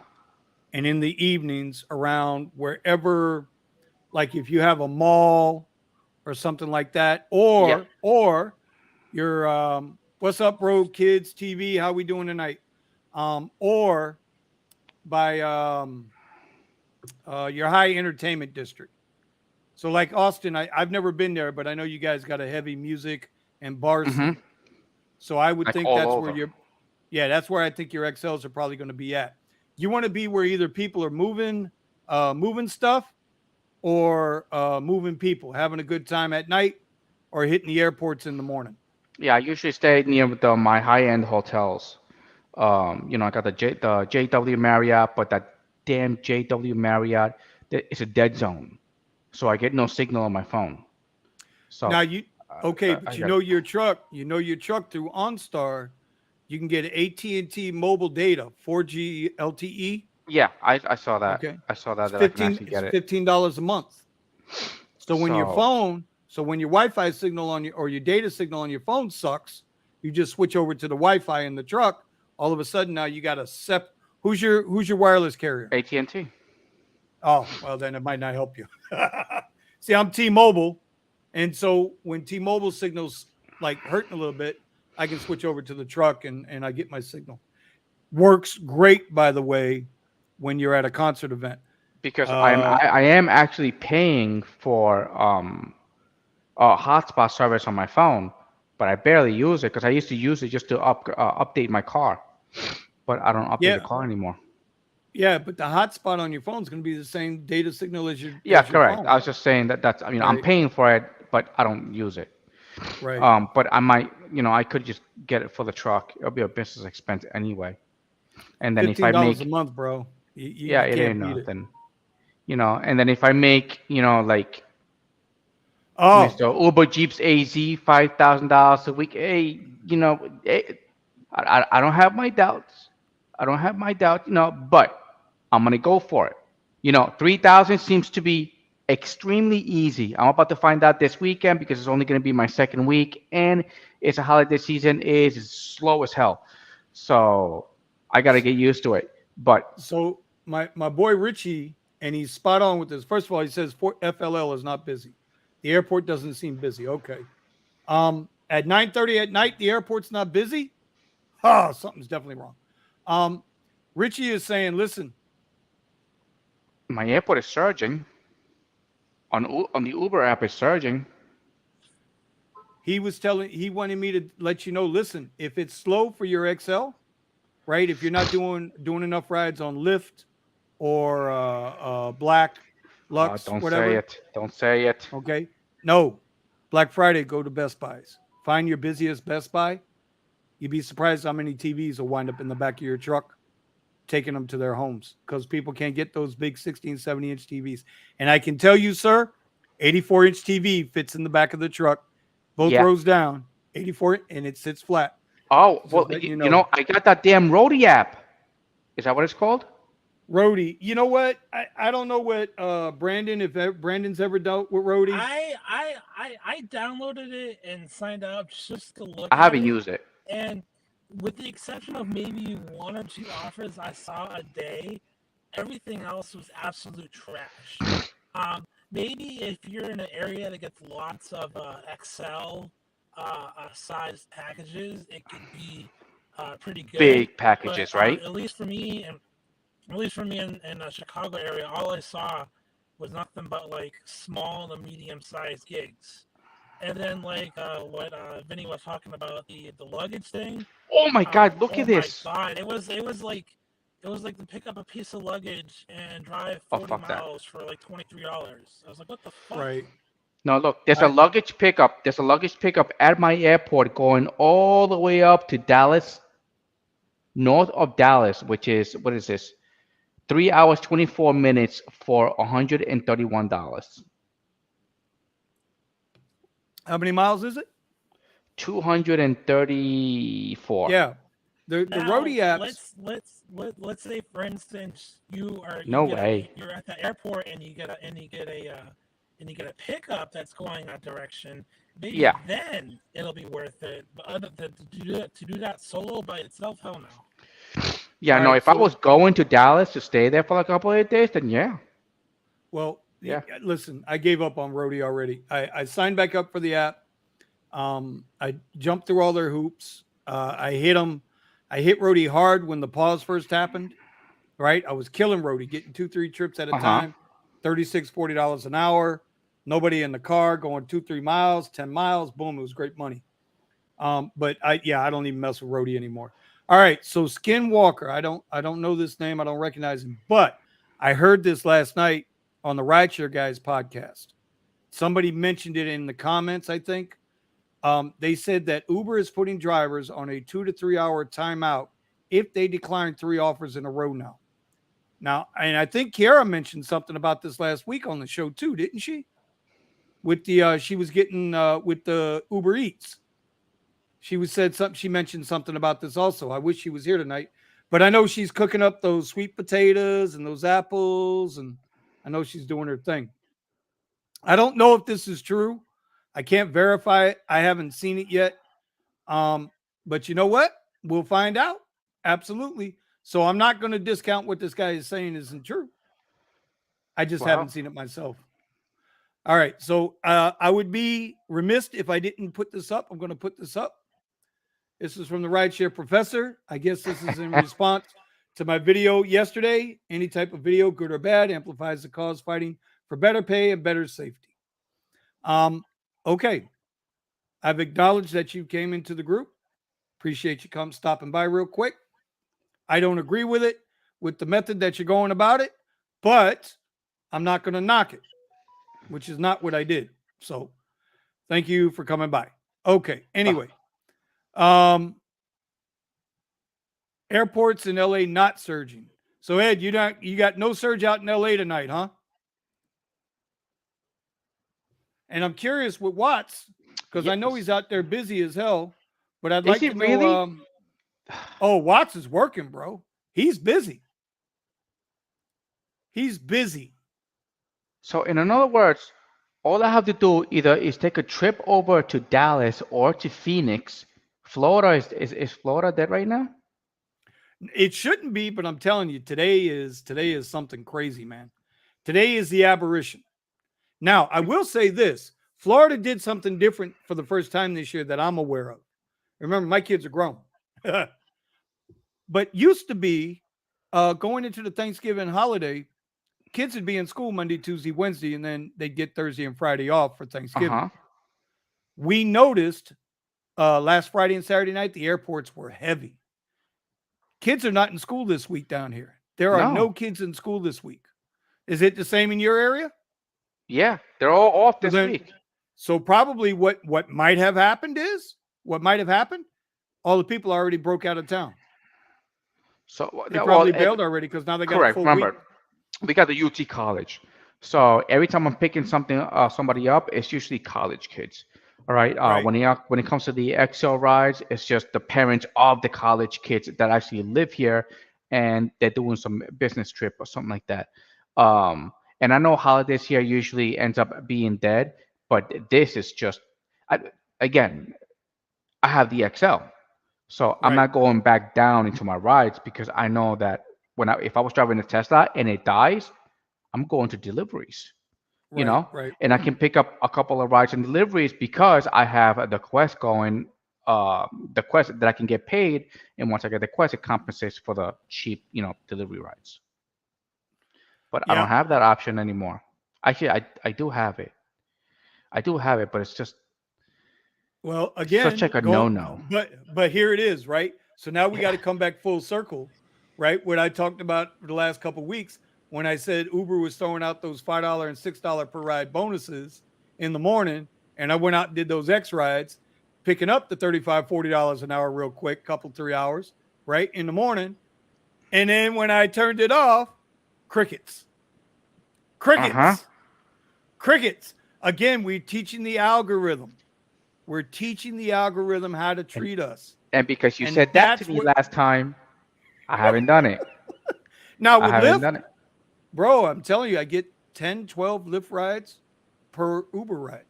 and in the evenings around wherever, like if you have a mall or something like that, Yeah. or your what's up, Road Kids TV? How we doing tonight? Or by your high entertainment district. So like Austin, I've never been there, but I know you guys got a heavy music and bar Mm-hmm. scene. So I would Like think all that's where over. you're. Yeah, that's where I think your XLs are probably going to be at. You want to be where either people are moving stuff, or moving people, having a good time at night, or hitting the airports in the morning. Yeah, I usually stay near my high-end hotels. I got the JW Marriott, but that damn JW Marriott, it's a dead zone. So I get no signal on my phone. Now So you okay, I but got you know your truck through OnStar, you can get AT&T mobile data, 4G LTE. yeah, I saw that. Okay, I saw that I can actually it's get it. $15 a month. So So when your Wi-Fi signal on your or your data signal on your phone sucks, you just switch over to the Wi-Fi in the truck. All of a sudden now you got a who's your wireless carrier? AT&T. Oh, well then it might not help you. See, I'm T-Mobile, and so when T-Mobile signals like hurting a little bit, I can switch over to the truck and I get my signal. Works great, by the way, when you're at a concert event. Because I am actually paying for a hotspot service on my phone, but I barely use it because I used to use it just to update my car, but I don't update the car anymore. Yeah, but the hotspot on your phone is going to be the same data signal as your correct. phone. I was just saying that's I mean I'm paying for it, but I don't use it. Right. But I might, I could just get it for the truck. It'll be a business expense anyway. And then if I $15 a make, month, bro. yeah, You it ain't can't beat it. nothing. And then if I make, like Oh, Mr. Uber Jeeps AZ, $5,000 a week. Hey, I don't have my doubts. I don't have my doubts, but I'm gonna go for it. 3,000 seems to be extremely easy. I'm about to find out this weekend because it's only gonna be my second week, and it's a holiday season. It's slow as hell, so I gotta get used to it. But so my boy Richie, and he's spot on with this. First of all, he says FLL is not busy. The airport doesn't seem busy. Okay. At 9:30 at night, the airport's not busy. Something's definitely wrong. Richie is saying, listen, my airport is surging. On the Uber app is surging. he wanted me to let you know, listen, if it's slow for your XL, right? If you're not doing enough rides on Lyft or Black, Lux, Don't whatever. say it. Don't say it. Okay. No. Black Friday, go to Best Buys. Find your busiest Best Buy. You'd be surprised how many TVs will wind up in the back of your truck, taking them to their homes because people can't get those big 16, 70-inch TVs. And I can tell you, sir, 84-inch TV fits in the back of the truck, both rows down, 84, and it sits flat. Oh, well, I got that damn Roadie app. Is that what it's called? Roadie. You know what? I don't know what Brandon, if Brandon's ever dealt with Roadie. I downloaded it and signed up just to look. I haven't used it. And with the exception of maybe one or two offers I saw a day, everything else was absolute trash. Maybe if you're in an area that gets lots of XL sized packages, it could be pretty good. Big packages, but, right? At least for me in the Chicago area, all I saw was nothing but like small to medium sized gigs. And then like what Vinny was talking about, the luggage thing. Oh my God! Look at this. Oh my God! It was like to pick up a piece of luggage and drive 40 miles for like $23. I was like, what the fuck? Right. No, look. There's a luggage pickup. There's a luggage pickup at my airport going all the way up to Dallas, north of Dallas, which is what is this? 3 hours 24 minutes for $131. How many miles is it? 234. Yeah. The Roadie apps. Let's say, for instance, you're at the airport and you get a pickup that's going that direction. Maybe then it'll be worth it. But to do that solo by itself, hell no. Yeah, no. If I was going to Dallas to stay there for a couple of days, then yeah. Well, listen, I gave up on Roadie already. I signed back up for the app. I jumped through all their hoops. I hit them. I hit Roadie hard when the pause first happened. Right, I was killing Roadie, getting 2-3 trips at a time, $36, $40 an hour. Nobody in the car, going 2-3 miles, 10 miles. Boom, it was great money. But I don't even mess with Roadie anymore. All right, so Skinwalker, I don't know this name, I don't recognize him, but I heard this last night on the Rideshare Guys podcast. Somebody mentioned it in the comments, I think. They said that Uber is putting drivers on a 2 to 3 hour timeout if they decline 3 offers in a row now. And I think Kiarra mentioned something about this last week on the show too, didn't she? With the she was getting with the Uber Eats. She mentioned something about this also. I wish she was here tonight, but I know she's cooking up those sweet potatoes and those apples, and I know she's doing her thing. I don't know if this is true. I can't verify it. I haven't seen it yet. But you know what? We'll find out. Absolutely. So I'm not going to discount what this guy is saying isn't true. I just haven't seen it myself. All right. So I would be remiss if I didn't put this up. I'm going to put this up. This is from the Rideshare Professor. I guess this is in response to my video yesterday. Any type of video, good or bad, amplifies the cause fighting for better pay and better safety. Okay. I've acknowledged that you came into the group. Appreciate you stopping by real quick. I don't agree with it, with the method that you're going about it, but I'm not going to knock it, which is not what I did. So thank you for coming by. Okay. Anyway, airports in LA not surging. So Ed, you got no surge out in LA tonight, huh? And I'm curious with Watts, because I know he's out there busy as hell, but I'd like to know. Really? Oh, Watts is working, bro. He's busy. He's busy. So in other words, all I have to do either is take a trip over to Dallas or to Phoenix. Florida is Florida dead right now? It shouldn't be, but I'm telling you, today is something crazy, man. Today is the aberration. Now, I will say this. Florida did something different for the first time this year that I'm aware of. Remember, my kids are grown. But used to be going into the Thanksgiving holiday, kids would be in school Monday, Tuesday, Wednesday, and then they'd get Thursday and Friday off for Thanksgiving. We noticed last Friday and Saturday night, the airports were heavy. Kids are not in school this week down here. There are no kids in school this week. Is it the same in your area? Yeah, they're all off this week. So probably what might have happened all the people already broke out of town. So they probably bailed already because now they got a full Remember, week. We got the UT college. So every time I'm picking somebody up, it's usually college kids. All right. When it comes to the XL rides, it's just the parents of the college kids that actually live here, and they're doing some business trip or something like that. And I know holidays here usually ends up being dead, but this is just, again, I have the XL, so I'm not going back down into my rides because I know that if I was driving a Tesla and it dies, I'm going to deliveries. And I can pick up a couple of rides and deliveries because I have the Quest going, the Quest that I can get paid, and once I get the Quest, it compensates for the cheap, delivery rides. But I don't have that option anymore. Actually, I do have it. But it's just such like a no-no. But here it is, right? So now we got to come back full circle, right? What I talked about for the last couple of weeks. When I said Uber was throwing out those $5 and $6 per ride bonuses in the morning, and I went out and did those X rides, picking up the $35, $40 an hour real quick, couple, 3 hours, right, in the morning. And then when I turned it off, crickets. Crickets. Again, we're teaching the algorithm. We're teaching the algorithm how to treat us. And because you said that to me last time, I haven't done it. Now with Lyft, bro, I'm telling you, I get 10, 12 Lyft rides per Uber ride.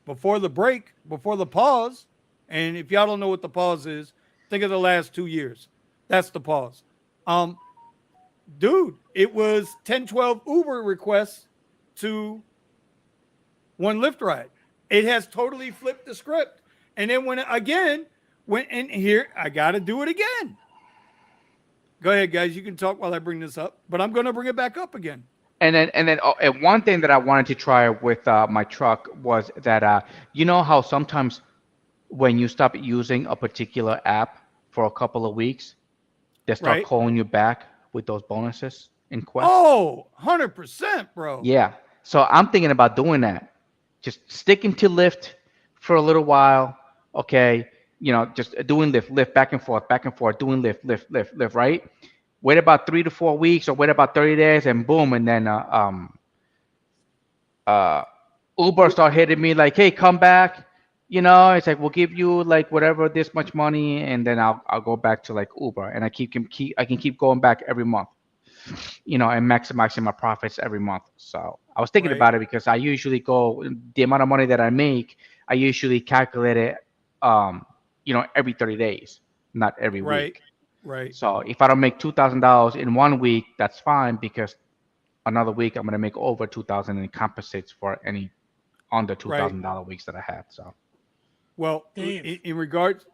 Before the break, before the pause, and if y'all don't know what the pause is, think of the last 2 years. That's the pause. Dude, it was 10, 12 Uber requests to one Lyft ride. It has totally flipped the script. And then when in here, I got to do it again. Go ahead, guys. You can talk while I bring this up, but I'm going to bring it back up again. And one thing that I wanted to try with my truck was that you know how sometimes when you stop using a particular app for a couple of weeks, they start calling you back with those bonuses in Quest. Oh, 100%, bro. Yeah. So I'm thinking about doing that. Just sticking to Lyft for a little while. Okay. Just doing Lyft, back and forth, doing Lyft, right? Wait about 3 to 4 weeks or wait about 30 days and boom. And then Uber start hitting me like, hey, come back. It's like, we'll give you like whatever, this much money. And then I'll go back to like Uber, and I can keep going back every month, and maximizing my profits every month. So I was thinking about it because I usually go, the amount of money that I make, I usually calculate it, every 30 days, not every week. Right. So if I don't make $2,000 in 1 week, that's fine because another week, I'm gonna make over 2,000 and it compensates for any under $2,000 weeks that I had. So, well, Dave. in regards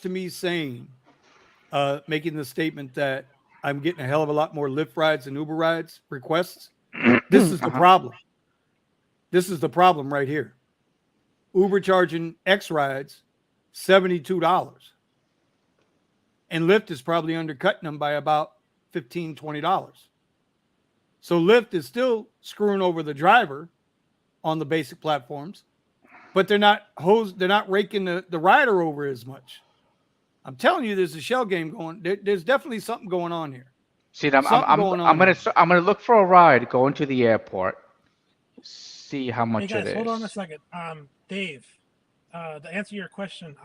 to me saying, making the statement that I'm getting a hell of a lot more Lyft rides and Uber rides requests, this is the problem. This is the problem right here. Uber charging X rides $72. And Lyft is probably undercutting them by about $15, $20. So Lyft is still screwing over the driver on the basic platforms, but they're not raking the rider over as much. I'm telling you, there's a shell game going. There's definitely something going on here. see, I'm gonna look for a ride going to the airport. See how much Hey guys, it is. hold on a second. Dave, to answer your question,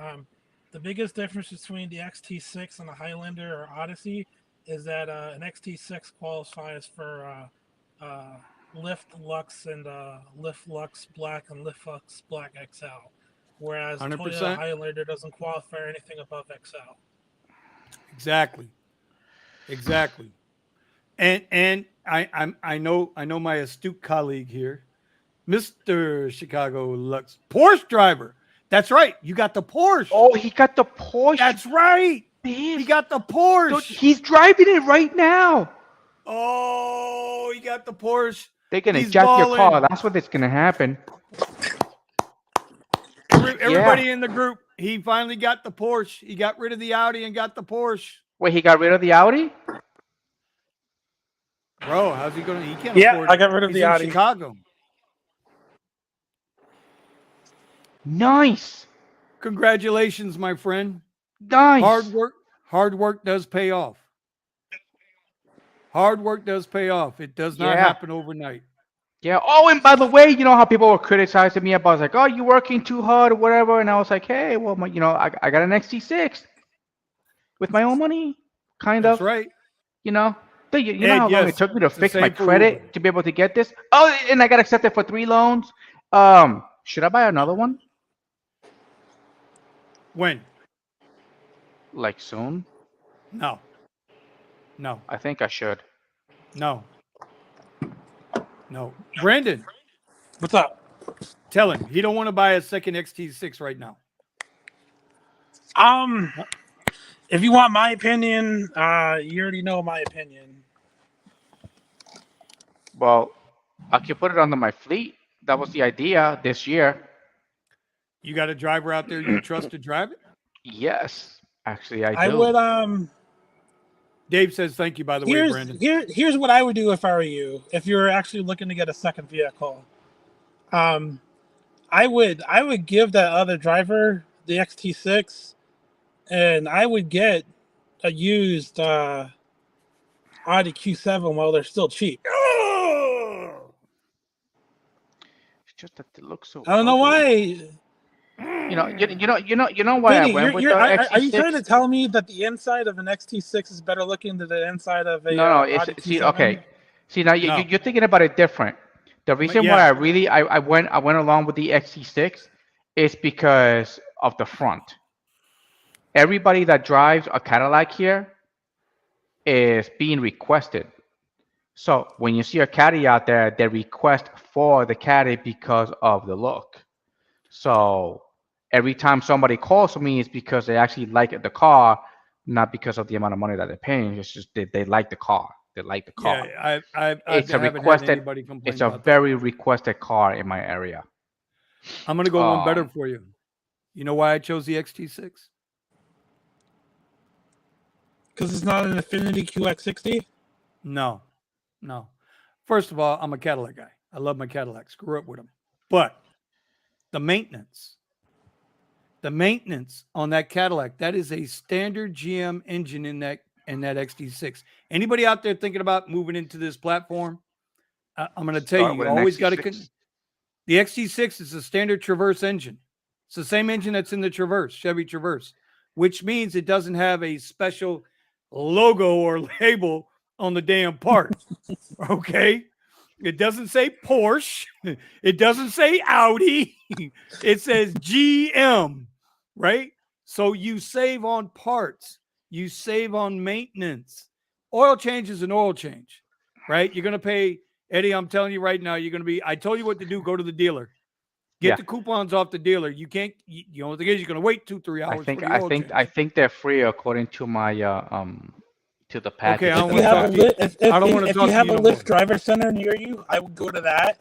the biggest difference between the XT6 and the Highlander or Odyssey is that an XT6 qualifies for Lyft Lux and Lyft Lux Black and Lyft Lux Black XL, whereas 100%. Toyota Highlander doesn't qualify for anything above XL. Exactly. And I know my astute colleague here, Mr. Chicago Lux Porsche driver. That's right. You got the Porsche. Oh, he got the Porsche. That's right. Dave. He got the Porsche. Dude, he's driving it right now. Oh, he got the Porsche. They're gonna He's jack your balling. car. That's what's gonna happen. Everybody in the group, he finally got the Porsche. He got rid of the Audi and got the Porsche. Wait, he got rid of the Audi? Bro, how's he going to? He can't Yeah, afford I got rid of He's the in Audi. Chicago. Nice. Congratulations, my friend. Nice. Hard work does pay off. Hard work does pay off. It does not happen overnight. Yeah. Oh, and by the way, you know how people were criticizing me about like, oh, you're working too hard or whatever, and I was like, hey, well, I got an XT6 with my own money, kind of. That's right. You know, you know how long it took me to fix my same for credit Uber. to be able to get this? Oh, and I got accepted for 3 loans. Should I buy another one? When? Like soon? No. I think I should. No. Brandon, What's up? tell him he don't want to buy a second XT6 right now. If you want my opinion, you already know my opinion. Well, I could put it under my fleet. That was the idea this year. You got a driver out there you trust to drive it? Yes, actually, I do. I would Dave says thank you, by the way, Brandon. Here's what I would do if I were you. If you're actually looking to get a second vehicle, I would give that other driver the XT6, and I would get a used Audi Q7 while they're still cheap. It's just that it looks so. I don't know why. You know why Vinny, I went with the XT6? are you trying to tell me that the inside of an XT6 is better looking than the inside of a No, Audi it's Q7? okay. See, now No. you're thinking about it different. The reason why I went along with the XT6 is because of the front. Everybody that drives a Cadillac here is being requested. So when you see a Caddy out there, they request for the Caddy because of the look. So every time somebody calls for me, it's because they actually like the car, not because of the amount of money that they're paying. It's just they like the car. They like the car. Yeah, I It's a haven't had requested. anybody complain It's a about very requested car in my area. that. I'm gonna go one better for you. You know why I chose the XT6? Because it's not an Infiniti QX60? No. First of all, I'm a Cadillac guy. I love my Cadillacs. Grew up with them. But the maintenance on that Cadillac, that is a standard GM engine in that XT6. Anybody out there thinking about moving into this platform? I'm going to tell you always got to. The XT6 is a standard Traverse engine. It's the same engine that's in the Traverse, Chevy Traverse, which means it doesn't have a special logo or label on the damn part. Okay? It doesn't say Porsche. It doesn't say Audi. It says GM, right? So you save on parts. You save on maintenance. Oil change is an oil change. right? You're going to pay, Eddie, I'm telling you right now, you're going to be, I told you what to do. Go to the dealer. Get the coupons off the dealer. You can't, you know, the thing is, you're going to wait 2-3 hours for the oil change. I think they're free according to my to the package. Okay, I don't If you want to have talk to you. I don't want to if talk you to have you a no more. Lyft driver center near you, I would go to that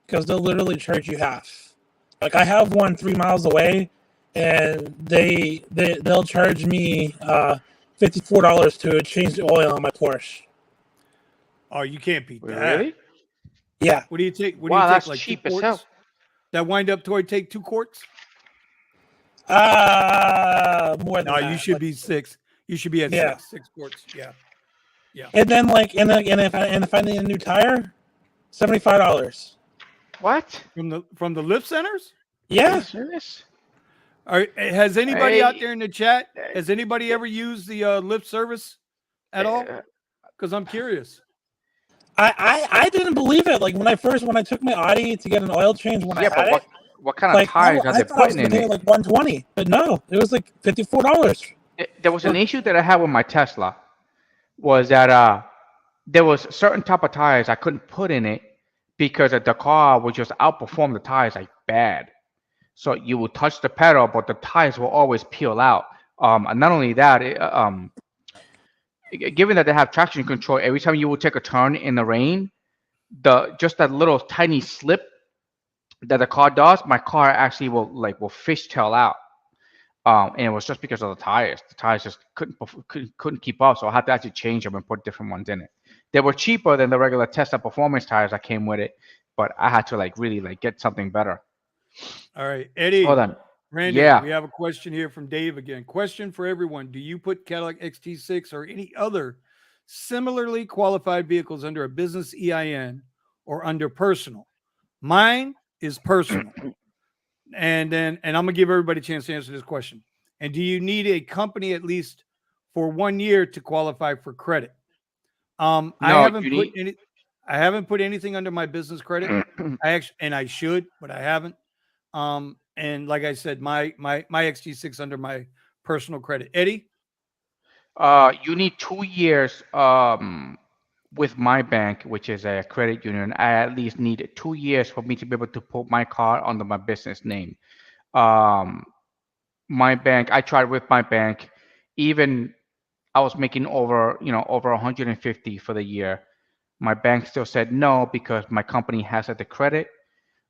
because they'll literally charge you half. Like I have one 3 miles away, and they'll charge me $54 to change the oil on my Porsche. Oh, you can't beat that. Really? Yeah. What do you take? What do Wow, you take? that's Like cheap 2 as quarts? hell. That wind up toy take 2 quarts? More than No, that. you should Like, be 6. You should be at Yeah. 6 quarts. Yeah. And then like and if I need a new tire, $75. What? From the lift centers? Are you Yeah. serious? Has anybody out Hey, there in the chat? Has anybody ever used the lift service at all? Because I'm curious. I didn't believe it. Like when I took my Audi to get an oil change when I Yeah, had but it, what kind of like tires are I they thought I was putting gonna in pay it? like $120, but no, it was like $54. There was an issue that I had with my Tesla, was that there was certain type of tires I couldn't put in it because the car would just outperform the tires like bad. So you would touch the pedal, but the tires will always peel out. And not only that, given that they have traction control, every time you would take a turn in the rain, just that little tiny slip that the car does, my car actually will fishtail out. And it was just because of the tires. The tires just couldn't keep up, so I had to actually change them and put different ones in it. They were cheaper than the regular Tesla performance tires that came with it, but I had to really get something better. All right, Eddie. Hold on. Randy, Yeah. we have a question here from Dave again. Question for everyone. Do you put Cadillac XT6 or any other similarly qualified vehicles under a business EIN or under personal? Mine is personal. And I'm going to give everybody a chance to answer this question. And do you need a company at least for 1 year to qualify for credit? I haven't put anything under my business credit. I should, but I haven't. And like I said, my XT6 under my personal credit. Eddie? You need 2 years with my bank, which is a credit union. I at least need 2 years for me to be able to put my car under my business name. My bank, I tried with my bank, even I was making over 150 for the year. My bank still said no because my company has the credit.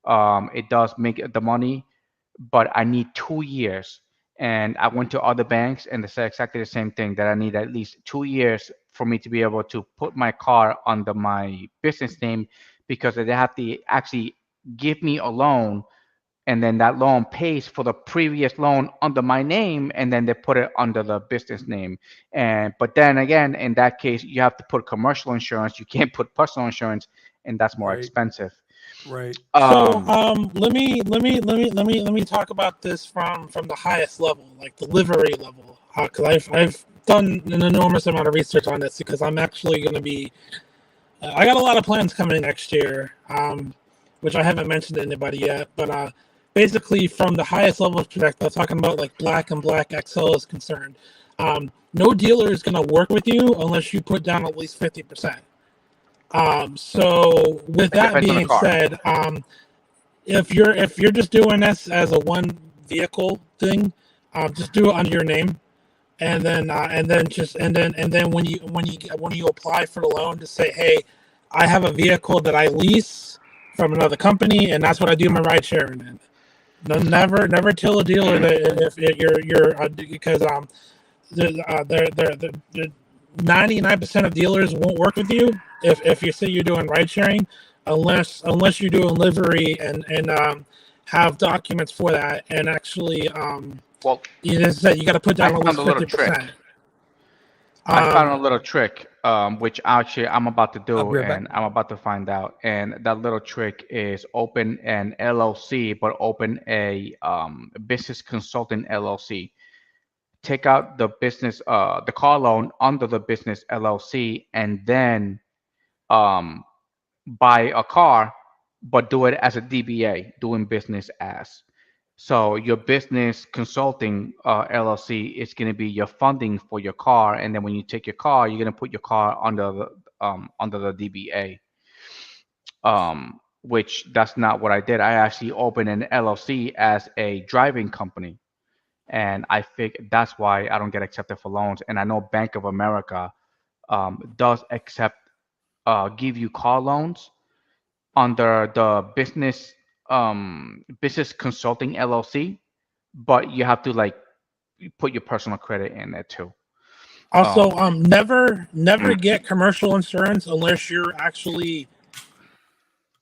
It does make the money, but I need 2 years. And I went to other banks and they said exactly the same thing, that I need at least 2 years for me to be able to put my car under my business name, because they have to actually give me a loan, and then that loan pays for the previous loan under my name, and then they put it under the business name. But then again, in that case, you have to put commercial insurance. You can't put personal insurance, and that's more expensive. Right. So let me talk about this from the highest level, like the livery level, because I've done an enormous amount of research on this, because I'm actually going to be I got a lot of plans coming next year, which I haven't mentioned to anybody yet, but basically from the highest level of project, talking about like Black and Black XL is concerned, no dealer is going to work with you unless you put down at least 50%. So with that being said, if you're just doing this as a one vehicle thing, just do it under your name, and then when you apply for the loan, just say, hey, I have a vehicle that I lease from another company, and that's what I do my ride sharing in. Never tell a dealer that if you're because they're 99% of dealers won't work with you if you say you're doing ride sharing, unless you're doing livery and have documents for that, and actually well, you just said you got to put down at least 50%. I found a little trick, which actually I'm about to do, and back. I'm about to find out. And that little trick is open an LLC, but open a business consultant LLC. Take out the business, the car loan under the business LLC, and then buy a car, but do it as a DBA, doing business as. So your business consulting LLC is going to be your funding for your car, and then when you take your car, you're going to put your car under under the DBA. Which that's not what I did. I actually opened an LLC as a driving company, and I think that's why I don't get accepted for loans. And I know Bank of America does accept give you car loans under the business consulting LLC, but you have to like put your personal credit in there too. Also, never get commercial insurance unless you're actually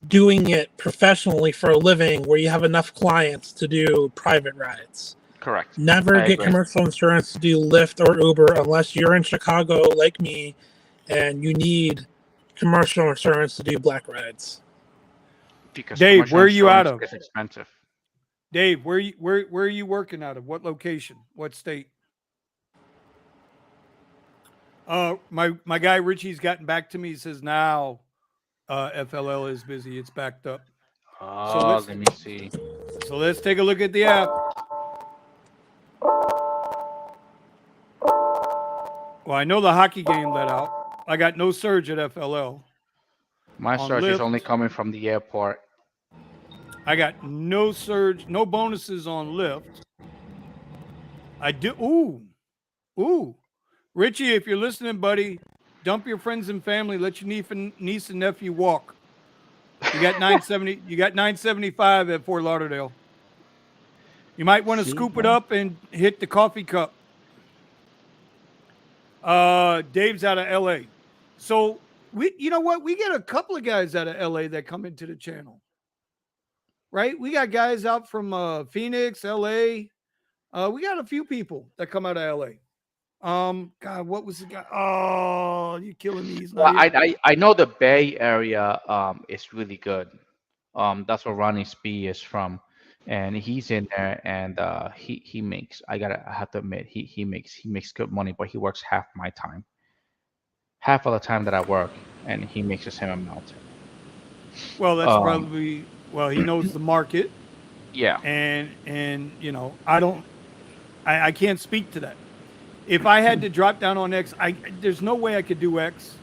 doing it professionally for a living, where you have enough clients to do private rides. Correct. Never get commercial insurance to do Lyft or Uber unless you're in Chicago like me and you need commercial insurance to do black rides. Because Dave, where are you out of? It's expensive. Dave, where are you working out of? What location? What state? My guy Richie's gotten back to me. He says now FLL is busy. It's backed up. Oh, let me see. So let's take a look at the app. Well, I know the hockey game let out. I got no surge at FLL. My surge is only coming from the airport. I got no surge, no bonuses on Lyft. I do. Ooh. Richie, if you're listening, buddy, dump your friends and family. Let your niece and nephew walk. You got 970. You got 975 at Fort Lauderdale. You might want to scoop it up and hit the coffee cup. Dave's out of LA. So you know what? We get a couple of guys out of LA that come into the channel. Right? We got guys out from Phoenix, LA. We got a few people that come out of LA. God, what was the guy? Oh, you're killing me. Well, I know the Bay Area is really good. That's where Ronnie Spee is from, and he's in there, and he makes. I have to admit, he makes good money, but he works half my time, half of the time that I work, and he makes the same amount. Well, that's probably he knows the market. Yeah, and you know, I can't speak to that. If I had to drop down on X, there's no way I could do X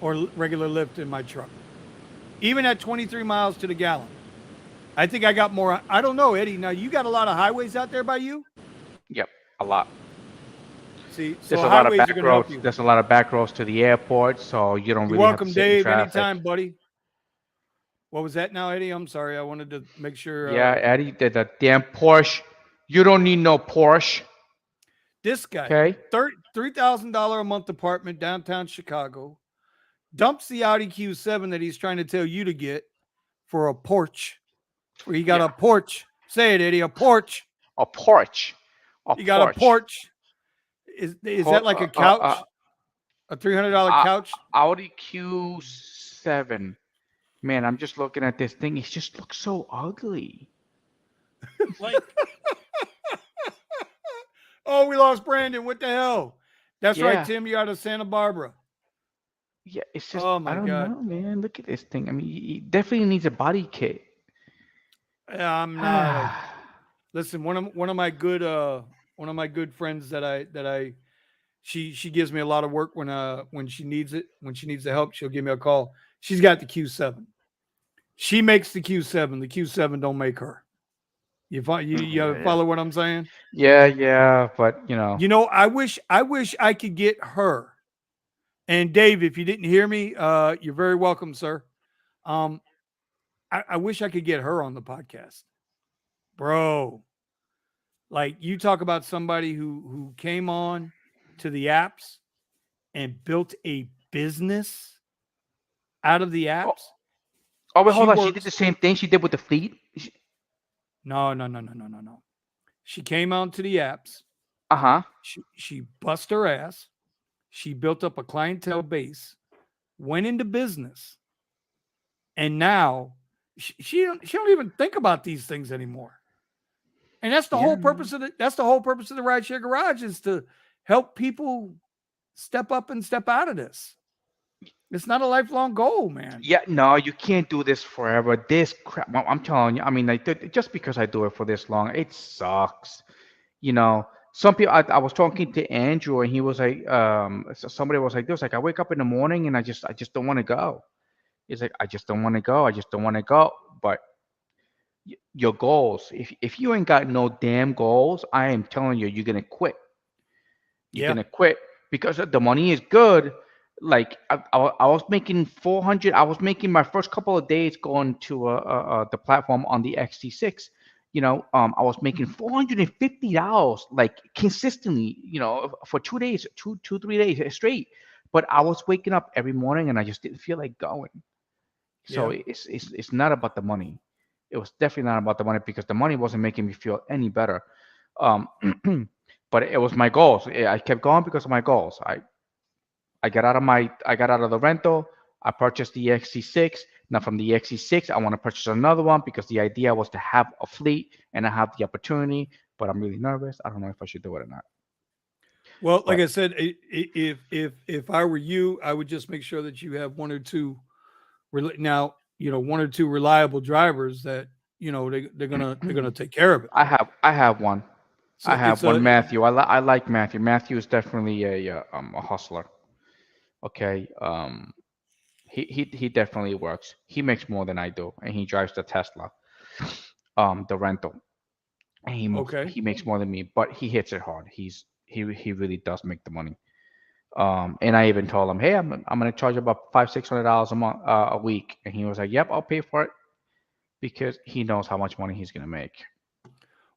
or regular Lyft in my truck. Even at 23 miles to the gallon. I think I got more. I don't know, Eddie. Now, you got a lot of highways out there by you? Yep, a lot. See, so there's a lot of back roads. you. There's a lot of back roads to the airport, so you don't really welcome, have to sit Dave. in traffic. Anytime, buddy. What was that now, Eddie? I'm sorry. I wanted to make sure. Yeah, Eddie, the damn Porsche. You don't need no Porsche. This guy, okay, $3,000 a month apartment downtown Chicago, dumps the Audi Q7 that he's trying to tell you to get for a porch. Where he got a porch. Say it, Eddie. A porch. A porch. You got a porch. Is that like a couch? A $300 couch? Audi Q7. Man, I'm just looking at this thing. It just looks so ugly. Like. Oh, we lost Brandon. What the hell? That's right, Tim. You're out of Santa Barbara. Yeah, it's just, I don't know, man. Look at this thing. I mean, he definitely needs a body kit. I'm not. Listen, one of my good friends she gives me a lot of work when she needs it. When she needs the help, she'll give me a call. She's got the Q7. She makes the Q7. The Q7 don't make her. You follow what I'm saying? Yeah, but you know, I wish I could get her. And Dave, if you didn't hear me, you're very welcome, sir. I wish I could get her on the podcast, bro. Like, you talk about somebody who came on to the apps and built a business out of the apps. Oh, wait, hold on. She did the same thing she did with the fleet. No. She came on to the apps. She bust her ass. She built up a clientele base, went into business, and now she don't even think about these things anymore. And that's the whole purpose of the Rideshare Garage, is to help people step up and step out of this. It's not a lifelong goal, man. Yeah, no, you can't do this forever. This crap, I'm telling you. I mean, just because I do it for this long, it sucks. You know, some people. I was talking to Andrew, and he was like, somebody was like this, like I wake up in the morning and I just don't want to go. He's like, I just don't want to go. I just don't want to go. But your goals, if you ain't got no damn goals, I am telling you, you're gonna quit. You're Yeah. gonna quit because the money is good. Like I was making 400. I was making my first couple of days going to the platform on the XT6. I was making $450 like consistently. For 2 days, 3 days straight. But I was waking up every morning and I just didn't feel like going. So Yeah. it's not about the money. It was definitely not about the money because the money wasn't making me feel any better. Um, but it was my goals. I kept going because of my goals. I got out of the rental. I purchased the XC6. Now from the XC6, I want to purchase another one because the idea was to have a fleet and I have the opportunity. But I'm really nervous. I don't know if I should do it or not. Well, like But I said, if I were you, I would just make sure that you have one or two now, one or two reliable drivers that they're gonna take care of it. I have one. I So have one, Matthew. I like Matthew. Matthew is definitely a hustler. Okay. He definitely works. He makes more than I do, and he drives the Tesla, the rental, and okay. he makes more than me, but he hits it hard. He really does make the money. And I even told him, hey, I'm gonna charge about $500-600 a month, a week, and he was like, yep, I'll pay for it because he knows how much money he's gonna make.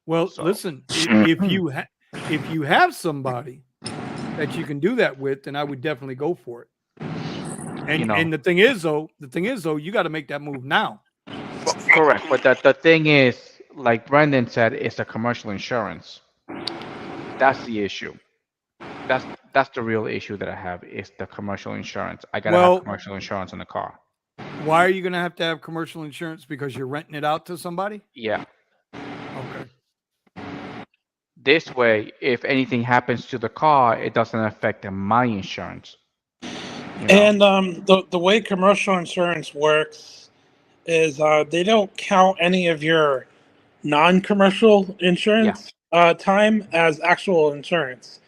Well, So listen, if you have somebody that you can do that with, then I would definitely go for it. And the thing is though, you got to make that move now. correct. But the thing is, like Brendan said, it's a commercial insurance. That's the issue. That's that's the real issue that I have is the commercial insurance. I gotta have Well, commercial insurance on the car. why are you going to have commercial insurance? Because you're renting it out to somebody? Yeah. Okay. This way, if anything happens to the car, it doesn't affect my insurance. And the way commercial insurance works is they don't count any of your non-commercial Yeah. insurance time as actual insurance.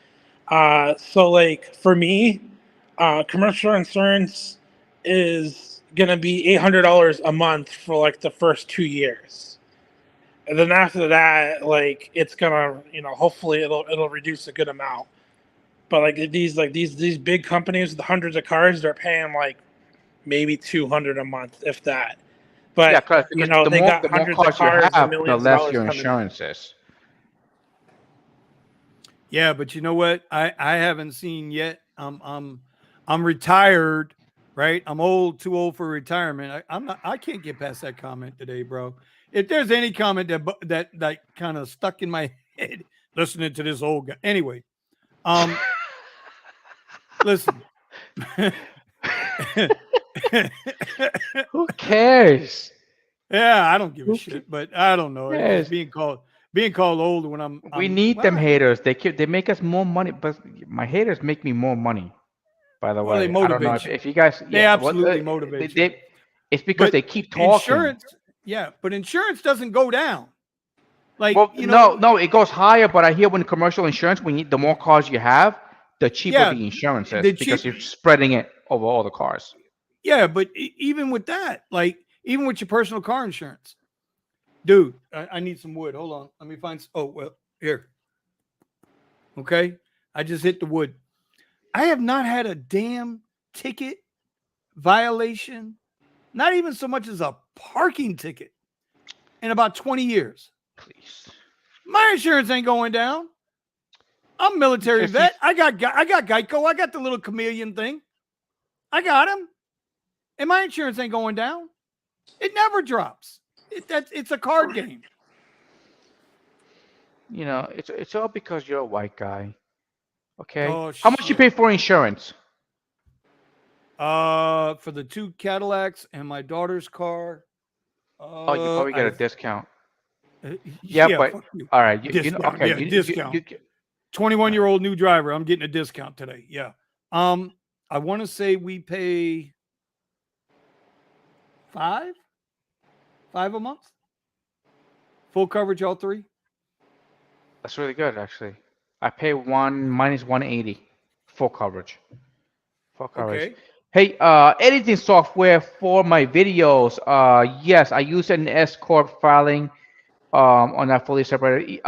So like for me, commercial insurance is gonna be $800 a month for like the first 2 years, and then after that, like it's gonna, hopefully it'll reduce a good amount. But these big companies with hundreds of cars, they're paying like maybe 200 a month, if that. Yeah, But correct. Because they got the more hundreds of cars you cars and have, the millions of less dollars your coming in. insurance is. Yeah, but you know what? I haven't seen yet. I'm retired, right? I'm old, too old for retirement. I can't get past that comment today, bro. If there's any comment that kind of stuck in my head listening to this old guy. Anyway, listen. Who cares? Yeah, I don't give a Who shit, but I don't know. It's just cares? being called old when We I'm need them well, haters. They make us more money, but my haters make me more money. By the well, they way, I don't know motivate you. if you guys, They yeah, what absolutely motivate you. it's because But they keep talking. insurance, yeah, but insurance doesn't go down. Like, Well, no, it goes higher. But I hear when commercial insurance, the more cars you have, the cheaper yeah, the insurance is the because cheap, you're spreading it over all the cars. yeah, but even with that, like, even with your personal car insurance, dude, I need some wood. Hold on. Let me find, oh, well, here. Okay. I just hit the wood. I have not had a damn ticket violation, not even so much as a parking ticket in about 20 years. Please, My insurance ain't going down. I'm a military because he's vet. I got Geico. I got the little chameleon thing. I got him. And my insurance ain't going down. It never drops. It's a card game. it's all because you're a white guy. Okay, Oh how much you shit. pay for insurance? For the two Cadillacs and my daughter's car. Oh, you probably get a discount. Yeah, Yeah, but fuck you. all right, Discount. okay, Yeah, discount. you 21-year-old new driver. I'm getting a discount today. Yeah. I want to say we pay five a month. Full coverage, all three. that's really good, actually. I pay one minus 180 full coverage. Full coverage. Okay. Hey, editing software for my videos. Yes, I use an S corp filing on that fully separated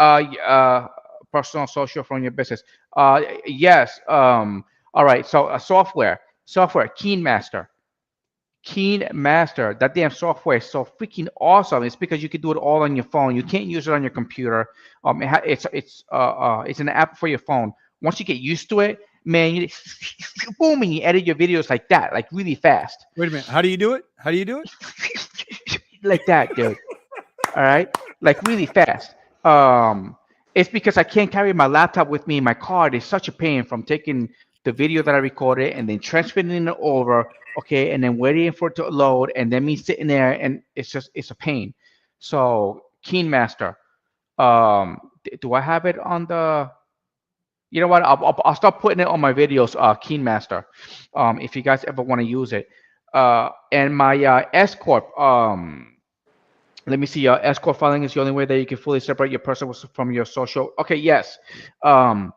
personal social from your business. Yes. All right. So software, Keen Master. Keen Master, that damn software is so freaking awesome. It's because you can do it all on your phone. You can't use it on your computer. It's an app for your phone. Once you get used to it, man, you boom, and you edit your videos like that, like really fast, Wait a minute. How do you do it? How do you do it? like that, dude. All right, like really fast. It's because I can't carry my laptop with me in my car. It's such a pain from taking the video that I recorded and then transferring it over, okay, and then waiting for it to load, and then me sitting there, and it's a pain. So Keen Master, do I have it on the? You know what? I'll start putting it on my videos. Keen Master, if you guys ever want to use it. And my S corp. Let me see. S corp filing is the only way that you can fully separate your personal from your social. Okay, yes. Um,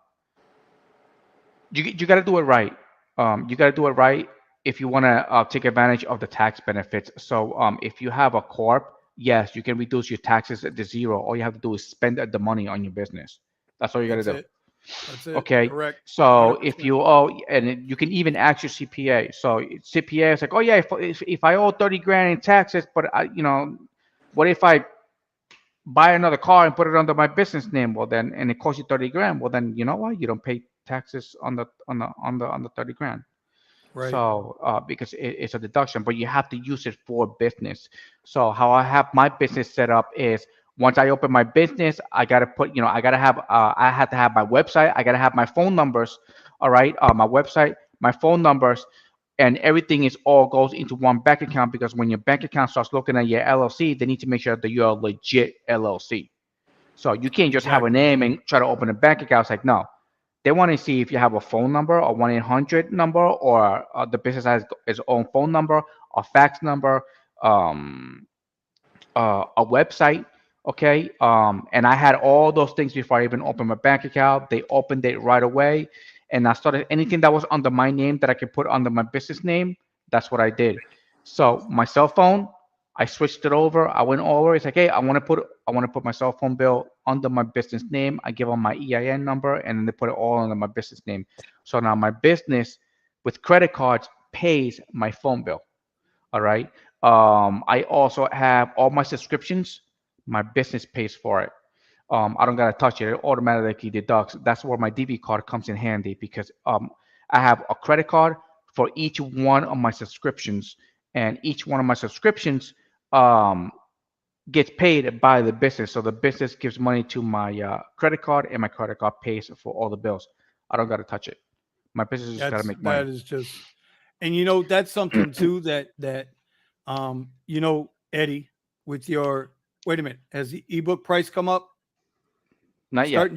you got to do it right. You got to do it right if you want to take advantage of the tax benefits. So if you have a corp, yes, you can reduce your taxes to zero. All you have to do is spend the money on your business. That's all you got to That's do. it. That's it. Okay. Correct. So if 100%. you owe, and you can even ask your CPA. So CPA is like, oh yeah, if I owe 30 grand in taxes, but what if I buy another car and put it under my business name? Well, then, and it costs you 30 grand. Well, then, you know what? You don't pay taxes on the 30 grand. Right. So because it's a deduction, but you have to use it for business. So how I have my business set up is once I open my business, I gotta put, I have to have my website, I gotta have my phone numbers, all right, my website, my phone numbers, and everything is all goes into one bank account because when your bank account starts looking at your LLC, they need to make sure that you're a legit LLC. So you can't just have a Exactly. name and try to open a bank account. It's like no, they want to see if you have a phone number, a 1-800 number, or the business has its own phone number, a fax number, um, a website. Okay. And I had all those things before I even opened my bank account. They opened it right away. And I started anything that was under my name that I could put under my business name. That's what I did. So my cell phone, I switched it over. I went over. It's like, hey, I want to put my cell phone bill under my business name. I give them my EIN number, and then they put it all under my business name. So now my business with credit cards pays my phone bill. All right. I also have all my subscriptions. My business pays for it. I don't gotta touch it. It automatically deducts. That's where my DB card comes in handy because I have a credit card for each one of my subscriptions, and each one of my subscriptions um, gets paid by the business. So the business gives money to my credit card, and my credit card pays for all the bills. I don't gotta touch it. My business just gotta make That money. is just, and that's something too that Eddie, with your, wait a minute, has the ebook price come up? Not yet.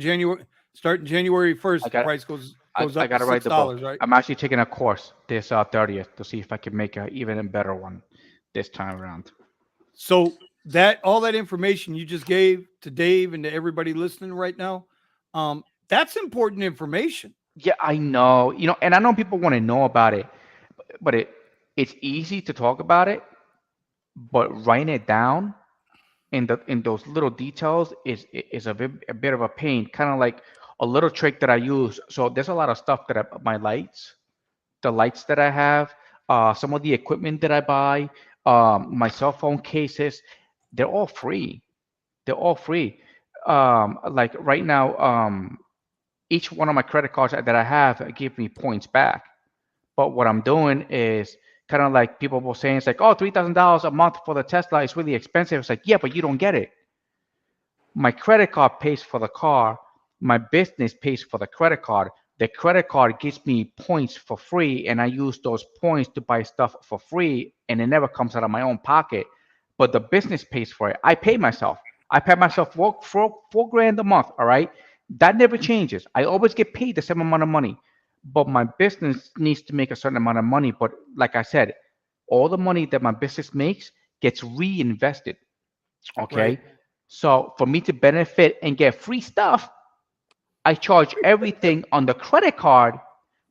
Starting January I 1st, the got price goes I up to gotta write six the book. dollars, right? I'm actually taking a course this 30th to see if I can make a even a better one this time around. So that all that information you just gave to Dave and to everybody listening right now, that's important information. Yeah, I know. And I know people want to know about it, but it's easy to talk about it, but writing it down in those little details is a bit of a pain. Kind of like a little trick that I use. So there's a lot of stuff that my lights, the lights that I have, some of the equipment that I buy, my cell phone cases, they're all free. They're all free. Like right now, each one of my credit cards that I have give me points back. But what I'm doing is kind of like people were saying, it's like, oh, $3,000 a month for the Tesla is really expensive. It's like, yeah, but you don't get it. My credit card pays for the car. My business pays for the credit card. The credit card gives me points for free, and I use those points to buy stuff for free, and it never comes out of my own pocket. But the business pays for it. I pay myself. I pay myself four grand a month. All right, that never changes. I always get paid the same amount of money, but my business needs to make a certain amount of money. But like I said, all the money that my business makes gets reinvested. Right. Okay. So for me to benefit and get free stuff, I charge everything on the credit card.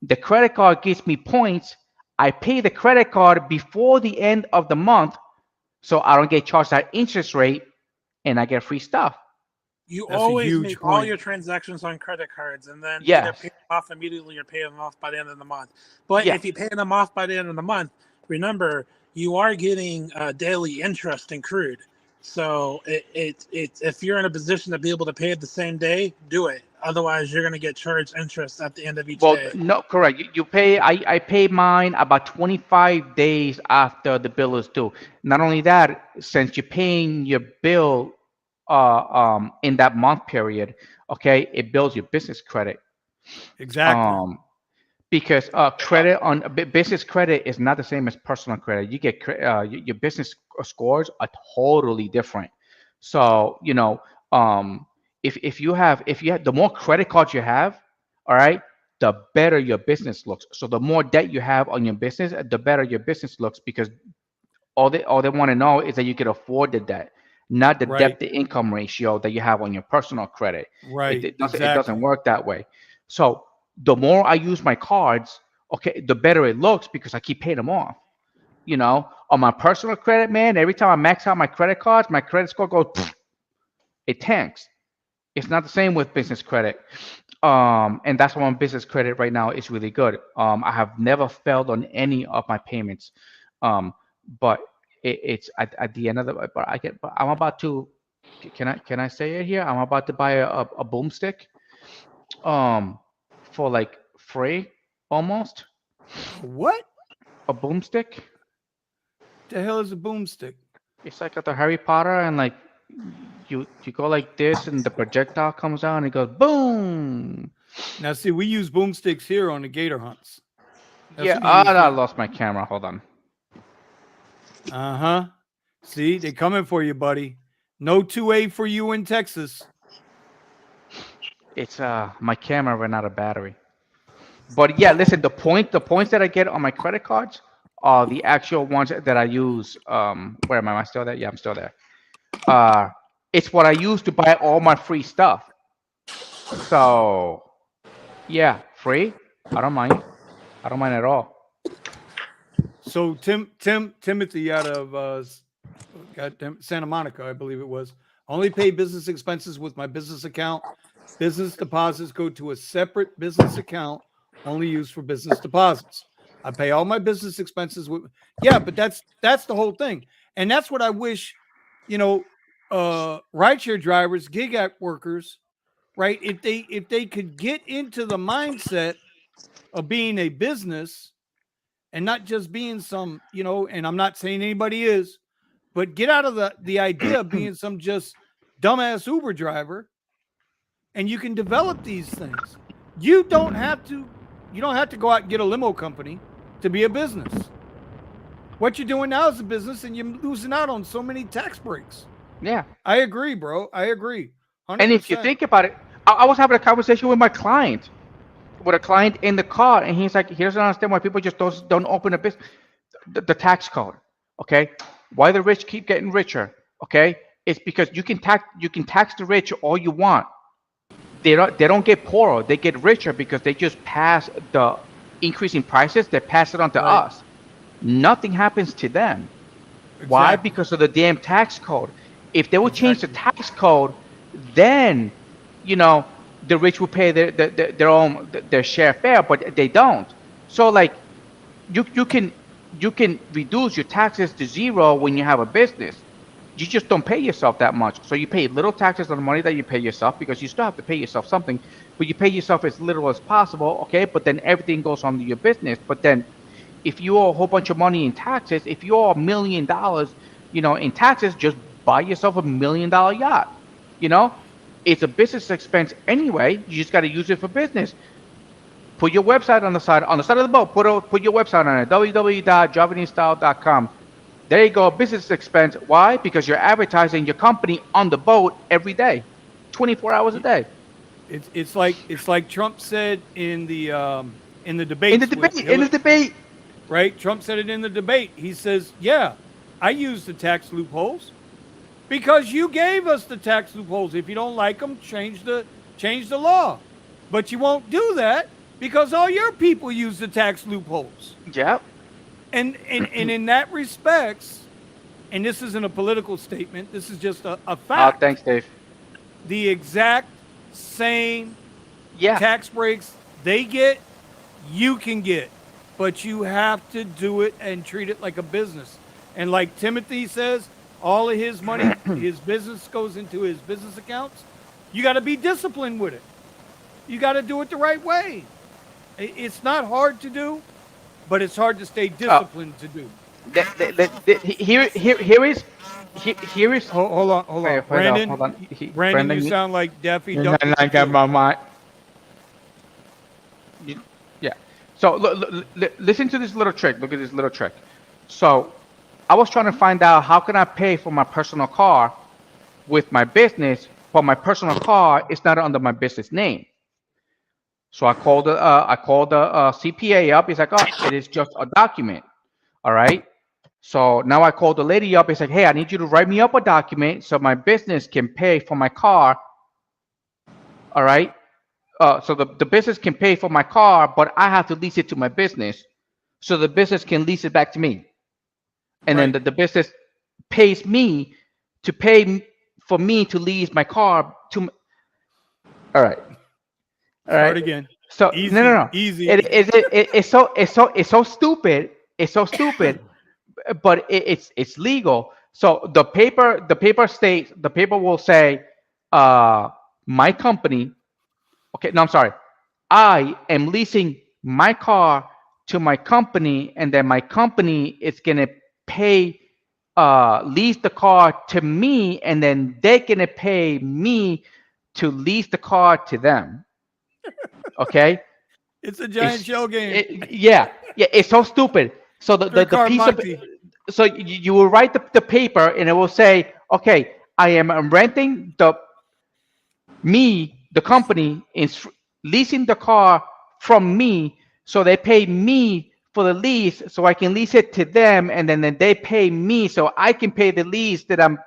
The credit card gives me points. I pay the credit card before the end of the month, so I don't get charged that interest rate, and I get free stuff. You That's a always huge make all point. your transactions on credit cards and then either Yes. pay them off immediately or pay them off by the end of the month. But Yeah. if you pay them off by the end of the month, remember, you are getting daily interest accrued. So if you're in a position to be able to pay it the same day, do it. Otherwise, you're going to get charged interest at the end of each Well, day. no, correct. You pay. I pay mine about 25 days after the bill is due. Not only that, since you're paying your bill in that month period, okay, it builds your business credit. Exactly. Because credit on business credit is not the same as personal credit. You get your business scores are totally different. So if you have the more credit cards you have, all right, the better your business looks. So the more debt you have on your business, the better your business looks, because all they want to know is that you can afford the debt, not the Right. debt to income ratio that you have on your personal credit. Right. It doesn't work that way. So the more I use my cards, okay, the better it looks, because I keep paying them off. On my personal credit, man, every time I max out my credit cards, my credit score goes, it tanks. It's not the same with business credit. And that's why my business credit right now is really good. I have never failed on any of my payments. But it's at the end of the, but I'm about to, can I say it here? I'm about to buy a boomstick, for like free, almost. What A boomstick. the hell is a boomstick? It's like at the Harry Potter, and like you go like this, and the projectile comes out, and it goes boom. Now, see, we use boomsticks here on the gator hunts. That's Yeah. what you use I for- lost my camera. Hold on. Uh-huh. See, they coming for you, buddy. No 2A for you in Texas. It's my camera ran out of battery. But yeah, listen, the points that I get on my credit cards are the actual ones that I use. Where am I? Am I still there? Yeah, I'm still there. It's what I use to buy all my free stuff. So yeah, free. I don't mind. I don't mind at all. So Timothy out of goddamn Santa Monica, I believe it was. Only pay business expenses with my business account. Business deposits go to a separate business account, only used for business deposits. I pay all my business expenses with, yeah, but that's the whole thing. And that's what I wish, rideshare drivers, gig act workers, right? If they could get into the mindset of being a business and not just being some, and I'm not saying anybody is, but get out of the idea of being some just dumbass Uber driver, and you can develop these things. You don't have to go out and get a limo company to be a business. What you're doing now is a business, and you're losing out on so many tax breaks. Yeah. I agree, bro. I agree. 100%. And if you think about it, I was having a conversation with my client, in the car, and he's like, he doesn't understand why people just don't open a business. The tax code, okay? Why the rich keep getting richer, okay? It's because you can tax the rich all you want. They don't get poorer, they get richer, because they just pass the increasing prices, they pass it on to us. Nothing happens to them. Exactly. Why? Because of the damn tax code. If they would change the tax code, then the rich will pay their share fair, but they don't. So like you can reduce your taxes to zero when you have a business. You just don't pay yourself that much. So you pay little taxes on the money that you pay yourself, because you still have to pay yourself something, but you pay yourself as little as possible, okay? But then everything goes onto your business. But then if you owe a whole bunch of money in taxes, if you owe $1 million, in taxes, just buy yourself $1 million yacht. It's a business expense anyway. You just got to use it for business. Put your website on the side of the boat. Put your website on it, www.javanese.com. There you go, business expense. Why? Because you're advertising your company on the boat every day, 24 hours a day. It's like Trump said in the debate. In the debate. Right? Trump said it in the debate. He says, "Yeah, I use the tax loopholes because you gave us the tax loopholes. If you don't like them, change the law." But you won't do that because all your people use the tax loopholes. Yep. And in that respects, and this isn't a political statement, this is just a fact. Thanks, Dave. The exact same Yeah. tax breaks they get, you can get. But you have to do it and treat it like a business. And like Timothy says, all of his money, his business goes into his business accounts. You got to be disciplined with it. You got to do it the right way. It's not hard to do, but it's hard to stay disciplined to do. Here is. Hold on. Brandon, hold on. Brandon, you sound like Daffy Duck. I got my mind. Yeah. So listen to this little trick. Look at this little trick. So I was trying to find out how can I pay for my personal car with my business, but my personal car is not under my business name. So I called the CPA up. He's like, oh, it is just a document. All right. So now I called the lady up. He's like, hey, I need you to write me up a document so my business can pay for my car. All right. So the business can pay for my car, but I have to lease it to my business so the business can lease it back to me. And then the business pays me to pay for me to lease my car to. All right. Start again. So easy, no. Easy. It's so stupid. It's so stupid, but it's legal. So the paper states, the paper will say, my company. Okay, no, I'm sorry. I am leasing my car to my company, and then my company is gonna pay, lease the car to me, and then they're gonna pay me to lease the car to them. Okay. It's a giant shell game. Yeah, it's so stupid. So the piece of, so you will write the paper, and it will say, okay, I am renting the company is leasing the car from me, so they pay me for the lease, so I can lease it to them, and then they pay me, so I can pay the lease that I'm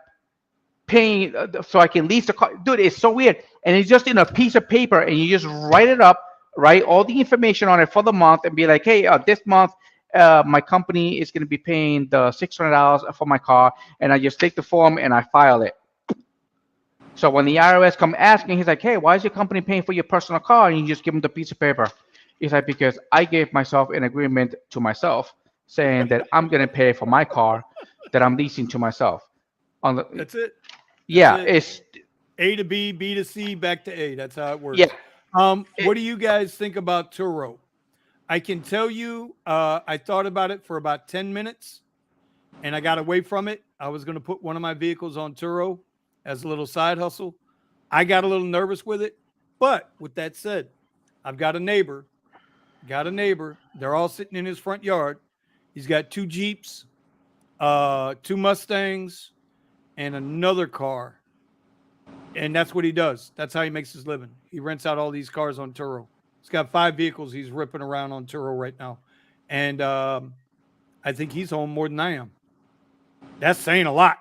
paying, so I can lease the car. Dude, it's so weird, and it's just in a piece of paper, and you just write it up, write all the information on it for the month, and be like, hey, this month my company is going to be paying the $600 for my car, and I just take the form and I file it. So when the IRS come asking, he's like, hey, why is your company paying for your personal car? And you just give them the piece of paper. He's like, because I gave myself an agreement to myself saying that I'm going to pay for my car that I'm leasing to myself. That's it. Yeah. It's A to B, B to C, back to A. That's how it works. Yeah. What do you guys think about Turo? I can tell you, I thought about it for about 10 minutes and I got away from it. I was going to put one of my vehicles on Turo as a little side hustle. I got a little nervous with it. But with that said, I've got a neighbor. They're all sitting in his front yard. He's got 2 Jeeps, 2 Mustangs, and another car. And that's what he does. That's how he makes his living. He rents out all these cars on Turo. He's got 5 vehicles he's ripping around on Turo right now. And I think he's home more than I am. That's saying a lot.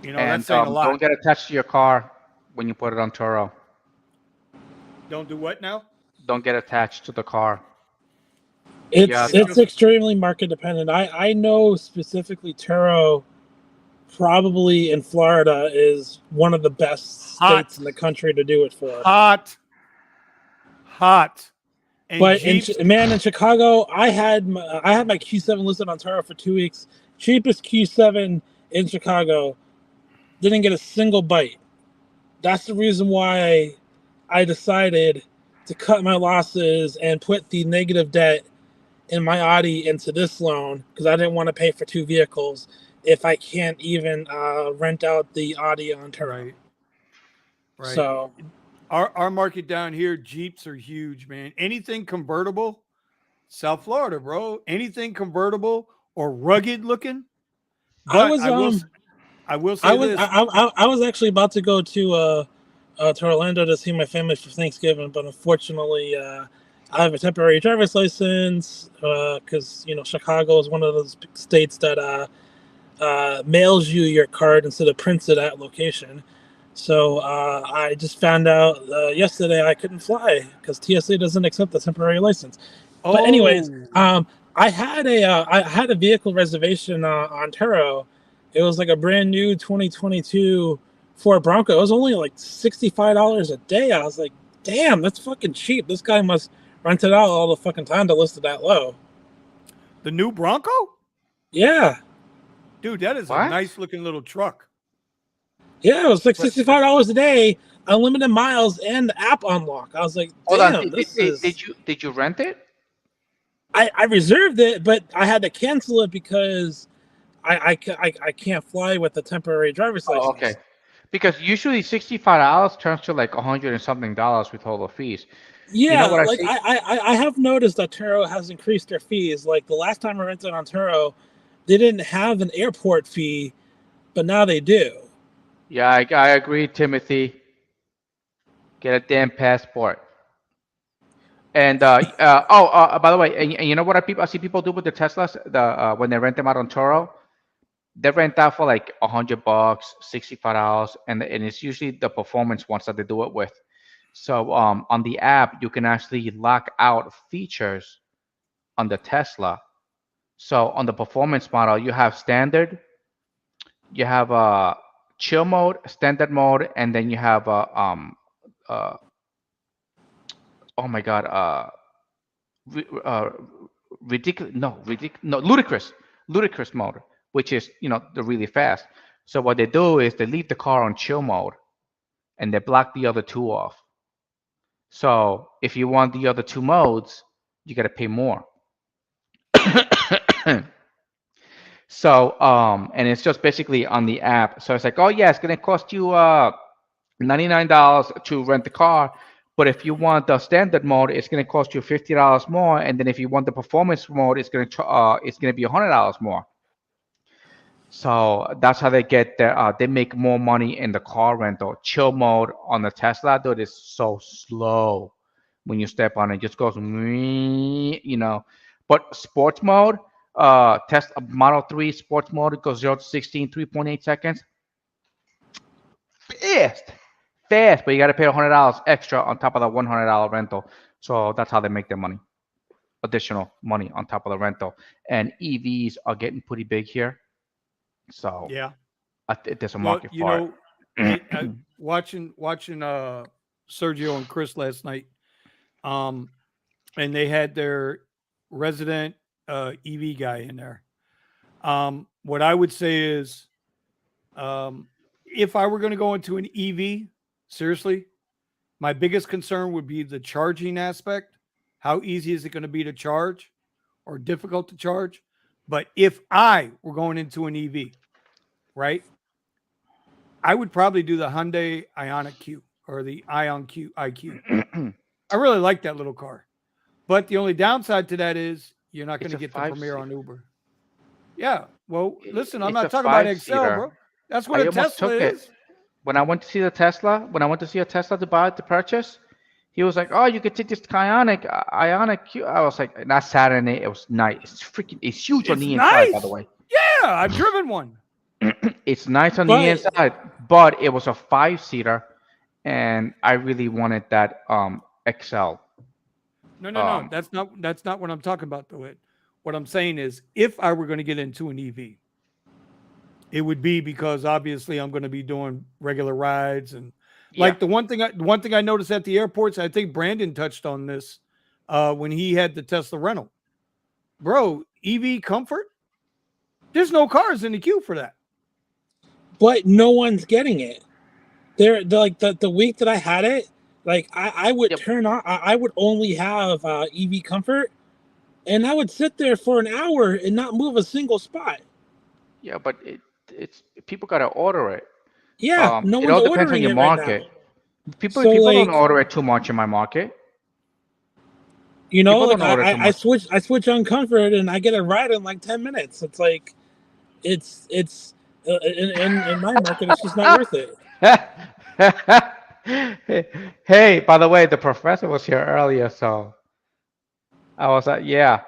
You know, that's saying a lot. Don't get attached to your car when you put it on Turo. Don't do what now? Don't get attached to the car. It's extremely market dependent. I know specifically Turo, probably in Florida, is one of the best states in the country to do it for. Hot. And but in Chicago, I had my Q7 listed on Turo for 2 weeks. Cheapest Q7 in Chicago, didn't get a single bite. That's the reason why I decided to cut my losses and put the negative debt in my Audi into this loan, because I didn't want to pay for 2 vehicles if I can't even rent out the Audi on Turo. Right. So our market down here, Jeeps are huge, man. Anything convertible, South Florida, bro. Anything convertible or rugged looking. I was actually about to go to Orlando to see my family for Thanksgiving, but unfortunately, I have a temporary driver's license because Chicago is one of those states that mails you your card instead of prints it at location. So I just found out yesterday I couldn't fly because TSA doesn't accept the temporary license. But anyways, Oh, I had a vehicle reservation on Turo. It was like a brand new 2022 Ford Bronco. It was only like $65 a day. I was like, damn, that's fucking cheap. This guy must rent it out all the fucking time to list it that low. the new Bronco? Yeah. Dude, that is a What? nice looking little truck. Yeah, it was like But $65 a day, unlimited miles, and the app unlock. I was like, Hold on. damn, this is. Did you rent it? I reserved it, but I had to cancel it because I can't fly with a temporary driver's Oh, okay. license. Because usually $65 turns to like 100 and something dollars with all the fees. You know Yeah, what I like see? I have noticed that Turo has increased their fees. Like the last time I rented on Turo, they didn't have an airport fee, but now they do. Yeah, I agree, Timothy. Get a damn passport. And by the way, and you know what I see people do with the Teslas? When they rent them out on Turo, they rent out for like $100, $65, and it's usually the performance ones that they do it with. So on the app, you can actually lock out features on the Tesla. So on the performance model, you have standard, you have chill mode, standard mode, and then you have uh oh my god ri- uh ridiculous no ludicrous mode, which is the really fast. So what they do is they leave the car on chill mode and they block the other two off. So if you want the other two modes, you got to pay more. So and it's just basically on the app. So it's like, oh yeah, it's gonna cost you $99 to rent the car. But if you want the standard mode, it's gonna cost you $50 more. And then if you want the performance mode, it's gonna be $100 more. So that's how they get their they make more money in the car rental. Chill mode on the Tesla, dude, is so slow. When you step on it, just goes, But sports mode, test Model 3 sports mode, it goes 0 to 16, 3.8 seconds. Fast, fast, but you got to pay $100 extra on top of the $100 rental. So that's how they make their money. Additional money on top of the rental. And EVs are getting pretty big here. So yeah. there's a Well, market for it. watching Sergio and Chris last night, um, and they had their resident EV guy in there. What I would say is, if I were going to go into an EV, seriously, my biggest concern would be the charging aspect. How easy is it going to be to charge or difficult to charge? But if I were going into an EV, right, I would probably do the Hyundai Ioniq Q or the Ion Q IQ. I really like that little car. But the only downside to that is you're not going It's to a get the Premier five-seater. on Uber. Yeah. Well, listen, I'm It's a not talking about Excel, five-seater. bro. That's what I a almost Tesla took it. is. When I went to see the Tesla, when I went to see a Tesla to buy it to purchase, he was like, "Oh, you could take this Ionic Q." I was like, "Not Saturday. It was nice. It's huge on It's the inside, by the nice. way. Yeah, I've driven one. It's nice on the But inside, but it was a five-seater, and I really wanted that XL. No, no, no. Um, That's not what I'm talking about, though. What I'm saying is, if I were going to get into an EV, it would be because obviously I'm going to be doing regular rides and yeah, like the one thing I noticed at the airports. I think Brandon touched on this when he had the Tesla rental, bro. EV comfort. There's no cars in the queue for that. no one's getting it. They're like the week that I had it, like I would yep, turn on. I would only have EV comfort, and I would sit there for an hour and not move a single spot. yeah, but it's people gotta order it. Yeah, no It one's all depends on ordering your it right now. market. People So people don't like, order it too much in my market. you know, People like don't order too I much. switch on comfort and I get a ride in like 10 minutes. It's like it's in my market, it's just not worth it. Hey, by the way, the professor was here earlier, so I was like, yeah,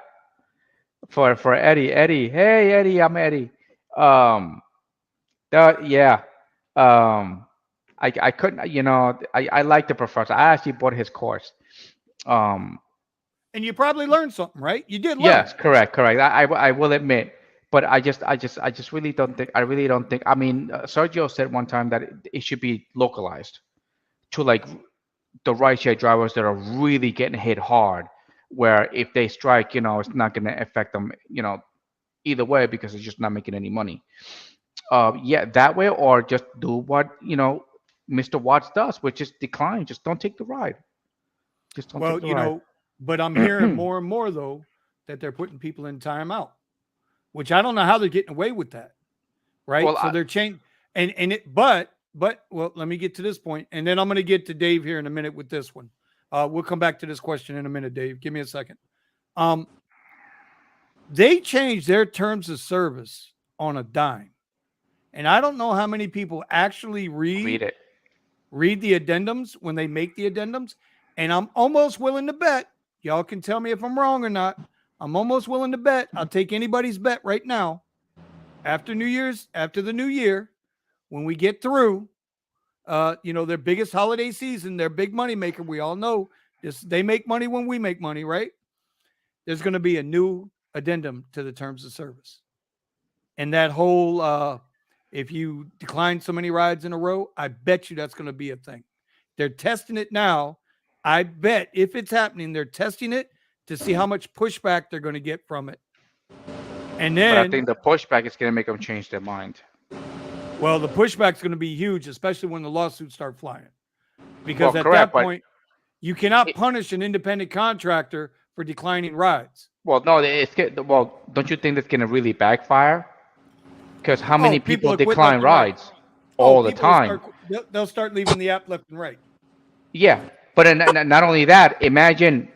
for Eddie, Eddie, hey Eddie, I'm Eddie. Um, yeah, um, I couldn't, I like the professor. I actually bought his course. Um, And you probably learned something, right? You did learn. yes, correct, correct. I will admit, but I just really don't think. I really don't think. I mean, Sergio said one time that it should be localized to like the rideshare drivers that are really getting hit hard, where if they strike, it's not going to affect them, either way because it's just not making any money. Yeah, that way, or just do what Mr. Watts does, which is decline. Just don't take the ride. Just don't take Well, the ride. but I'm hearing more and more though that they're putting people in timeout, which I don't know how they're getting away with that. Right? Well, So they're changing and it but well, let me get to this point and then I'm going to get to Dave here in a minute with this one. We'll come back to this question in a minute, Dave. Give me a second. They changed their terms of service on a dime. And I don't know how many people actually read it. read the addendums when they make the addendums. And I'm almost willing to bet, y'all can tell me if I'm wrong or not. I'm almost willing to bet. I'll take anybody's bet right now. After the new year, when we get through, their biggest holiday season, their big money maker, we all know this, they make money when we make money, right? There's going to be a new addendum to the terms of service. And that whole, if you decline so many rides in a row, I bet you that's going to be a thing. They're testing it now. I bet if it's happening, they're testing it to see how much pushback they're going to get from it. And then, but I think the pushback is going to make them change their mind. Well, the pushback's going to be huge, especially when the lawsuits start flying. Because at that point, you cannot punish an independent contractor for declining rides. Well, no, don't you think that's going to really backfire? Because how many people decline rides all the time? They'll start leaving the app left and right. Yeah, but not only that, imagine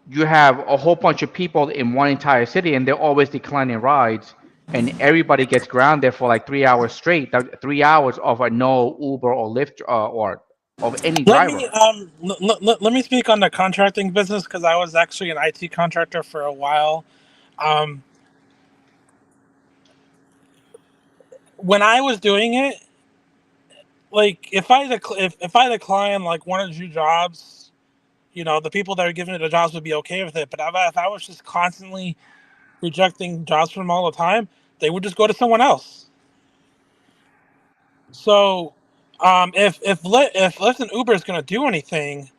you have a whole bunch of people in one entire city and they're always declining rides and everybody gets grounded for like 3 hours straight, 3 hours of a no Uber or Lyft or of any driver. Let me speak on the contracting business because I was actually an IT contractor for a while. When I was doing it, like if I decline like one or two jobs, the people that are giving it the jobs would be okay with it. But if I was just constantly rejecting jobs from them all the time, they would just go to someone else. So, if Lyft and Uber is going to do anything,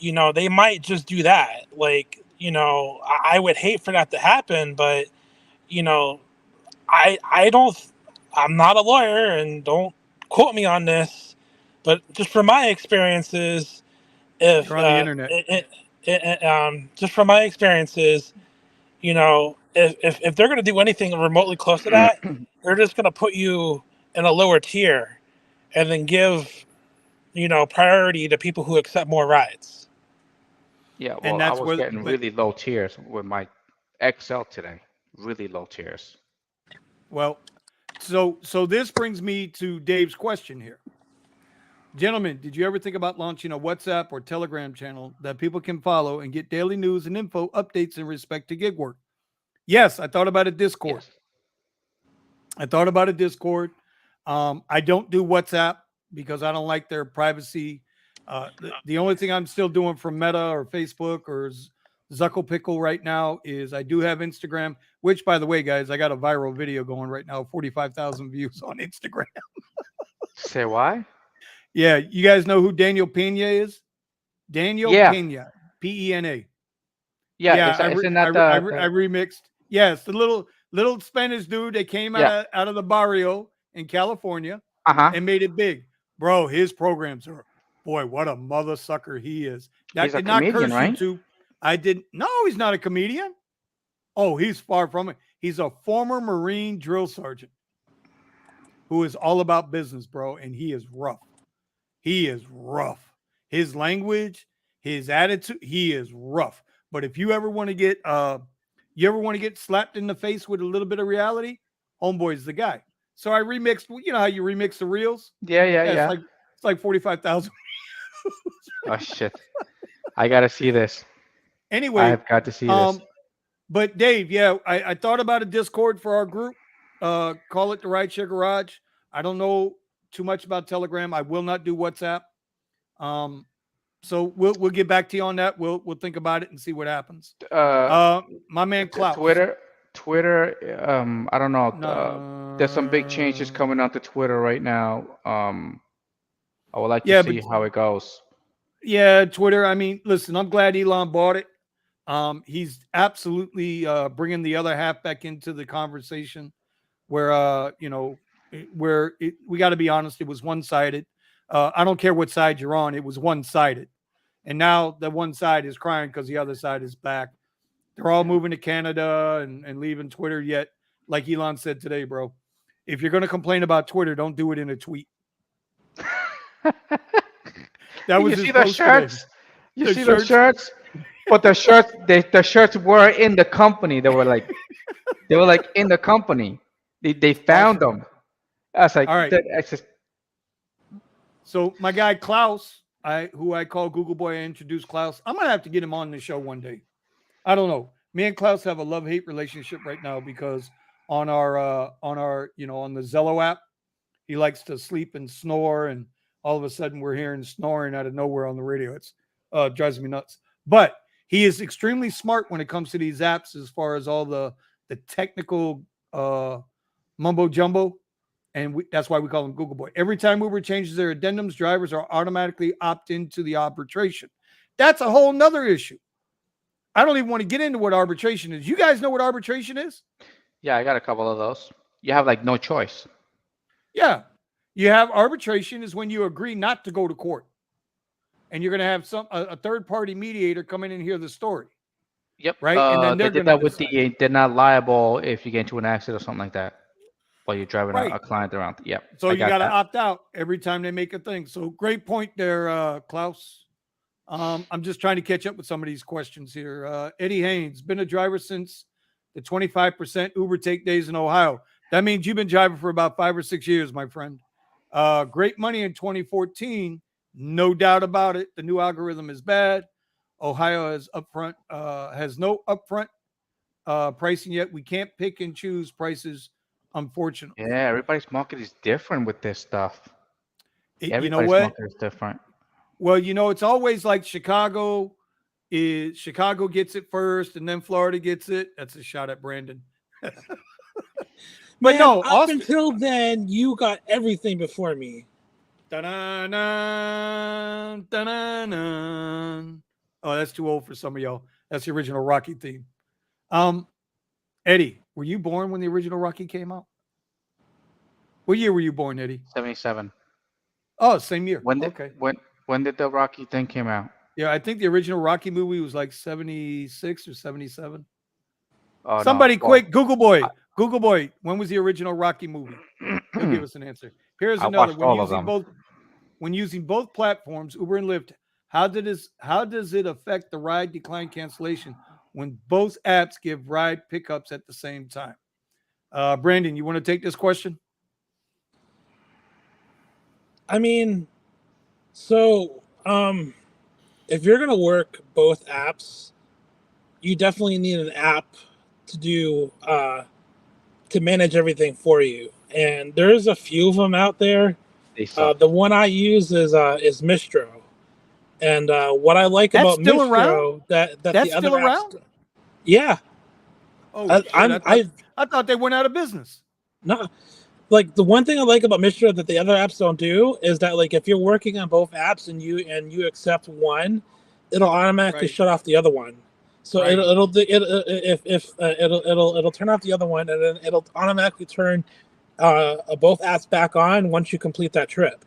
they might just do that. Like, I would hate for that to happen, but I don't. I'm not a lawyer, and don't quote me on this, but just from my experiences, if you're on the internet, just from my experiences, if they're going to do anything remotely close to that, they're just going to put you in a lower tier, and then give priority to people who accept more rides. Yeah, well, I was getting really low tiers with my XL today. Really low tiers. Well, so this brings me to Dave's question here. Gentlemen, did you ever think about launching a WhatsApp or Telegram channel that people can follow and get daily news and info updates in respect to gig work? Yes, I thought about a Discord. Yes. I thought about a Discord. I don't do WhatsApp because I don't like their privacy. The only thing I'm still doing from Meta or Facebook or Zucklepickle right now is I do have Instagram, which, by the way, guys, I got a viral video going right now, 45,000 views on Instagram. Say why? Yeah, you guys know who Daniel Pena is? Daniel Pena, P-E-N-A. Yeah, I remixed. Yes, the little Spanish dude that came out of the barrio in California and made it big. Bro, his programs are, boy, what a mother sucker he is. That he's a did not comedian, curse right? YouTube. No, he's not a comedian. Oh, he's far from it. He's a former Marine drill sergeant who is all about business, bro, and he is rough. He is rough. His language, his attitude, he is rough. But if you ever want to get slapped in the face with a little bit of reality, homeboy's the guy. So I remixed, you know how you remix the reels? Yeah. It's like 45,000. Oh shit. I gotta see this. Anyway, I've got to see this. But Dave, I thought about a Discord for our group. Call it the Rideshare Garage. I don't know too much about Telegram. I will not do WhatsApp. So we'll get back to you on that. We'll think about it and see what happens. My man Klaus. Twitter. I don't know. No. There's some big changes coming onto Twitter right now. I would like to see how it goes. Yeah, Twitter. I mean, listen, I'm glad Elon bought it. He's absolutely bringing the other half back into the conversation where, we got to be honest, it was one-sided. I don't care what side you're on. It was one-sided. And now the one side is crying because the other side is back. They're all moving to Canada and leaving Twitter. Yet, like Elon said today, bro, if you're going to complain about Twitter, don't do it in a tweet. That was you see the shirts. Today. You see the shirts, but the shirts were in the company. They were like in the company. They found them. I was like, all right. So my guy Klaus, who I call Google Boy, I introduced Klaus. I'm gonna have to get him on the show one day. I don't know. Me and Klaus have a love-hate relationship right now because on our on the Zello app, he likes to sleep and snore, and all of a sudden we're hearing snoring out of nowhere on the radio. It's drives me nuts. But he is extremely smart when it comes to these apps as far as all the technical mumbo jumbo. And that's why we call him Google Boy. Every time Uber changes their addendums, drivers are automatically opt into the arbitration. That's a whole nother issue. I don't even want to get into what arbitration is. You guys know what arbitration is? Yeah, I got a couple of those. You have like no choice. Yeah. You have arbitration is when you agree not to go to court. And you're going to have a third-party mediator come in and hear the story. Yep. Right? And then they did that with they're not liable if you get into an accident or something like that. While you're driving a client around. Yep. So you got to opt out every time they make a thing. So great point there, Klaus. I'm just trying to catch up with some of these questions here. Eddie Haynes, been a driver since the 25% Uber take days in Ohio. That means you've been driving for about 5 or 6 years, my friend. Great money in 2014. No doubt about it. The new algorithm is bad. Ohio has no upfront pricing yet. We can't pick and choose prices, unfortunately. Yeah, everybody's market is different with this stuff. Everybody's market is different. Well, it's always like Chicago gets it first, and then Florida gets it. That's a shot at Brandon. But man, no, up Austin, until then, you got everything before me. Da-na-na, da-na-na. Oh, that's too old for some of y'all. That's the original Rocky theme. Eddie, were you born when the original Rocky came out? What year were you born, Eddie? 77. Oh, same year. When did the Rocky thing came out? Yeah, I think the original Rocky movie was like 76 or 77. Oh, somebody quick, Google Boy. Google Boy, when was the original Rocky movie? He'll give us an answer. Here's another. When using both platforms, Uber and Lyft, how does it affect the ride decline cancellation when both apps give ride pickups at the same time? Brandon, you want to take this question? I mean, so if you're going to work both apps, you definitely need an app to do to manage everything for you. And there's a few of them out there. The one I use is Mistro. And what I like about Mistro that's the other still around? Yeah. Oh, I thought they went out of business. No. Like the one thing I like about Mistro that the other apps don't do is that like if you're working on both apps and you accept one, it'll automatically shut off the other one. So it'll turn off the other one and then it'll automatically turn both apps back on once you complete that trip.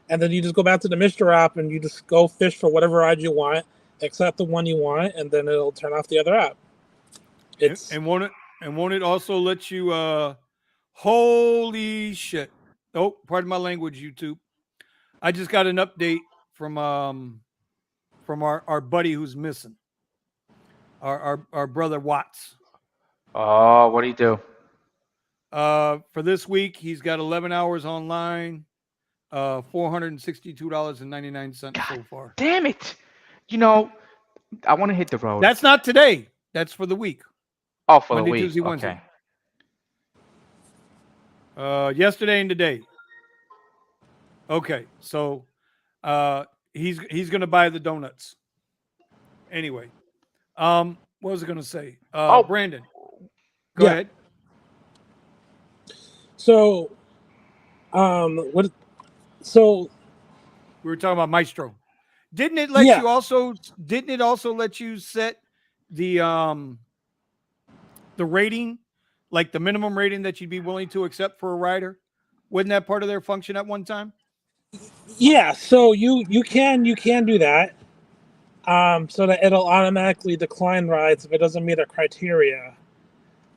And then you just go back to the Mistro app and you just go fish for whatever ride you want, accept the one you want, and then it'll turn off the other app. Won't it also let you holy shit. Oh, pardon my language, YouTube. I just got an update from our buddy who's missing. Our brother Watts. Oh, what do you do? For this week, he's got 11 hours online, $462.99 so far. Damn it. I want to hit the road. That's not today. That's for the week. Oh, for Monday, the week. Tuesday, okay. Wednesday. Yesterday and today. Okay, so he's gonna buy the donuts anyway. What was I gonna say? Oh, Brandon, go Yeah. ahead. So, what? So, We were talking about Maestro. Didn't it let yeah, you also? Didn't it also let you set the rating, like the minimum rating that you'd be willing to accept for a rider? Wasn't that part of their function at one time? yeah. So you can do that. So that it'll automatically decline rides if it doesn't meet a criteria.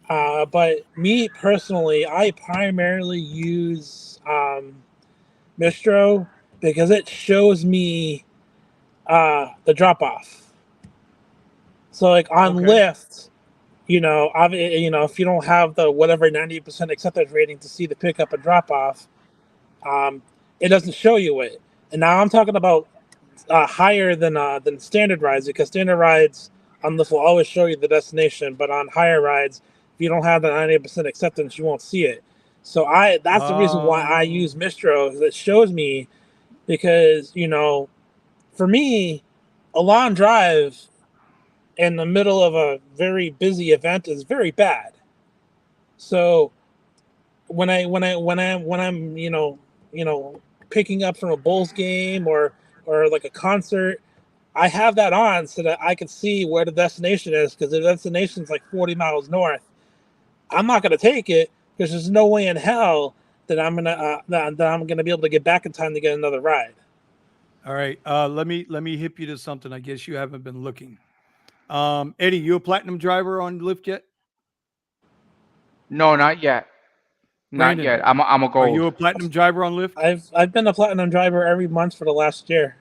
But me personally, I primarily use Mistro because it shows me the drop off. So like on Okay. Lyft, if you don't have the whatever 90% acceptance rating to see the pickup and drop off, um, it doesn't show you it. And now I'm talking about higher than standard rides, because standard rides on this will always show you the destination, but on higher rides, if you don't have the 90% acceptance, you won't see it. So that's the reason why I use Oh, Mistro, is it shows me, because for me, a long drive in the middle of a very busy event is very bad. So when I'm picking up from a Bulls game or like a concert, I have that on so that I can see where the destination is, because the destination's like 40 miles north. I'm not going to take it because there's no way in hell that I'm gonna be able to get back in time to get another ride. all right. Let me hip you to something. I guess you haven't been looking. Eddie, you a platinum driver on Lyft yet? no, not yet. Not Brandon, yet. I'm a are you gold. a platinum driver on Lyft? I've been a platinum driver every month for the last year.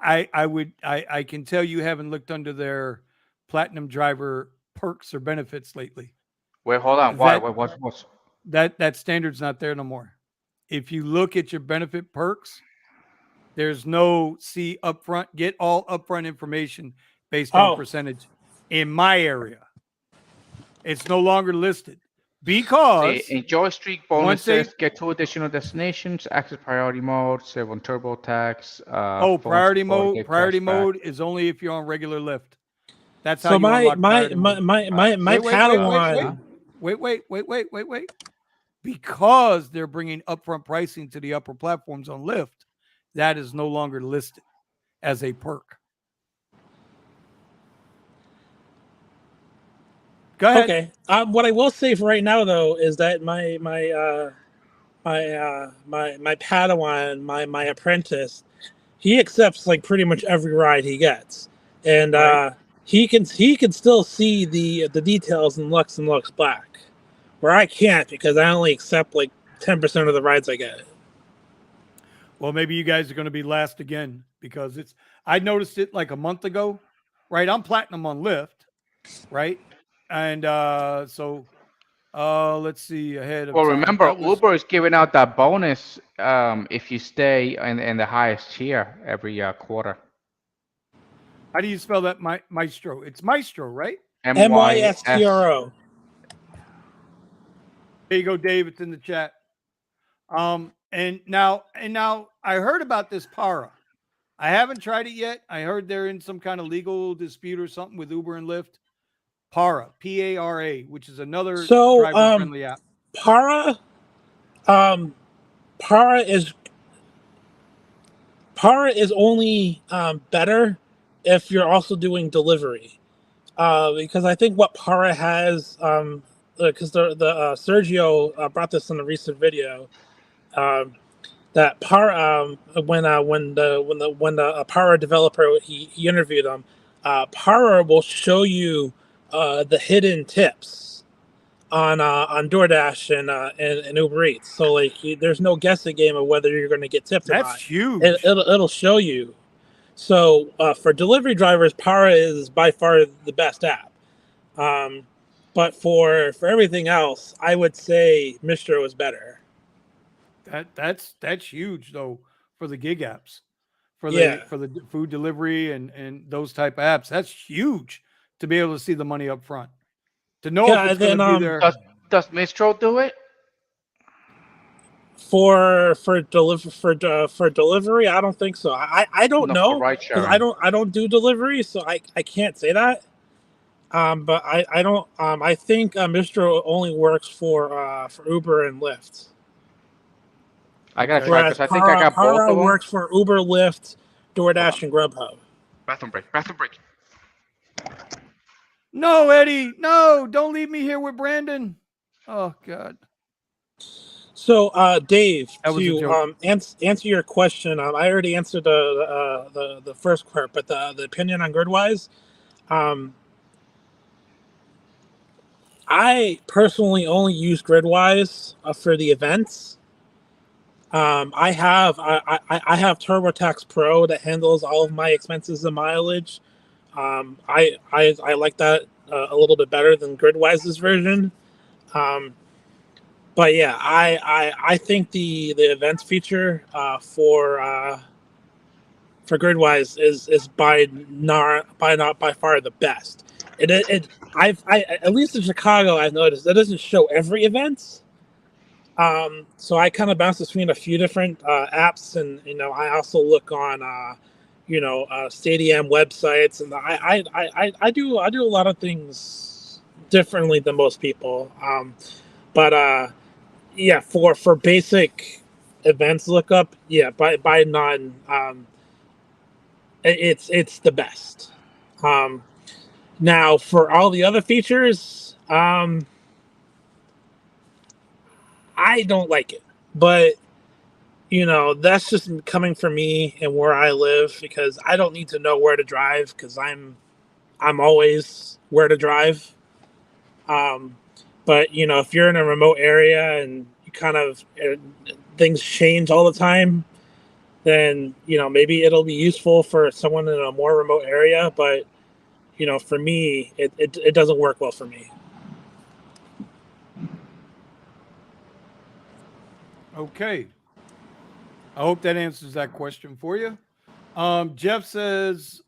I can tell you haven't looked under their platinum driver perks or benefits lately. Wait, hold on. Why? That What's? that standard's not there no more. If you look at your benefit perks, there's no see upfront, get all upfront information based on Oh, percentage in my area. It's no longer listed See, because enjoy streak once they bonuses, get 2 additional destinations, access priority mode, save on TurboTax, oh phone support, get priority cash back. mode is only if you're on regular Lyft. That's how so you my unlock my priority my mode. my my, my Huh? Padawan. Wait. Because they're bringing upfront pricing to the upper platforms on Lyft, that is no longer listed as a perk. Go ahead. Okay. What I will say for right now, though, is that my Padawan, my apprentice, he accepts like pretty much every ride he gets, and Right. he can still see the details in Lux and Lux Black, where I can't because I only accept like 10% of the rides I get. Well, maybe you guys are going to be last again because I noticed it like a month ago, right? I'm platinum on Lyft, right? And let's see ahead of Well, time. remember, That was Uber is giving out that bonus if you stay in the highest tier every quarter. how do you spell that Maestro? It's Maestro, right? MYS. MYSTRO. There you go, Dave. It's in the chat. And now I heard about this Para. I haven't tried it yet. I heard they're in some kind of legal dispute or something with Uber and Lyft. Para, Para, which is another So driver friendly app. Para um Para is Para is only better if you're also doing delivery. Because I think what Para has, because the Sergio brought this in a recent video, um, that Para, when the Para developer, he interviewed them, Para will show you the hidden tips on DoorDash and Uber Eats. So like there's no guessing game of whether you're going to get tipped or That's not. huge. It'll show you. So for delivery drivers, Para is by far the best app. Um, but for everything else, I would say Mistro is better. That's huge though for the gig apps, Yeah, for the food delivery and those type of apps. That's huge to be able to see the money up front. To know if yeah. it's And going to then be there. Does Mistral do it? For delivery, I don't think so. I don't No, for know ride because sharing. I don't do delivery, so I can't say that. But I don't. I think Mr. only works for Uber and Lyft. I gotta Okay. try Whereas because I think I got both Para of them. works for Uber, Lyft, Hold DoorDash, on. and Grubhub. Bathroom break. Bathroom break. No, Eddie, no, don't leave me here with Brandon. Oh God, So, Dave, that was a to joke. answer your question, I already answered the first part, but the opinion on Gridwise, um, I personally only use Gridwise for the events. I have TurboTax Pro that handles all of my expenses and mileage. I like that a little bit better than Gridwise's version. Um, but yeah, I think the events feature for Gridwise is not by far the best. I at least in Chicago I've noticed that doesn't show every event. So I kind of bounce between a few different apps, and I also look on Stadium websites, and I do a lot of things differently than most people. But yeah, for basic events lookup, yeah, by none, it's the best. Um, Now for all the other features, I don't like it, but that's just coming from me and where I live because I don't need to know where to drive because I'm always where to drive. Um, but if you're in a remote area and you kind of things change all the time, then maybe it'll be useful for someone in a more remote area. But for me, it doesn't work well for me. Okay, I hope that answers that question for you. Jeff says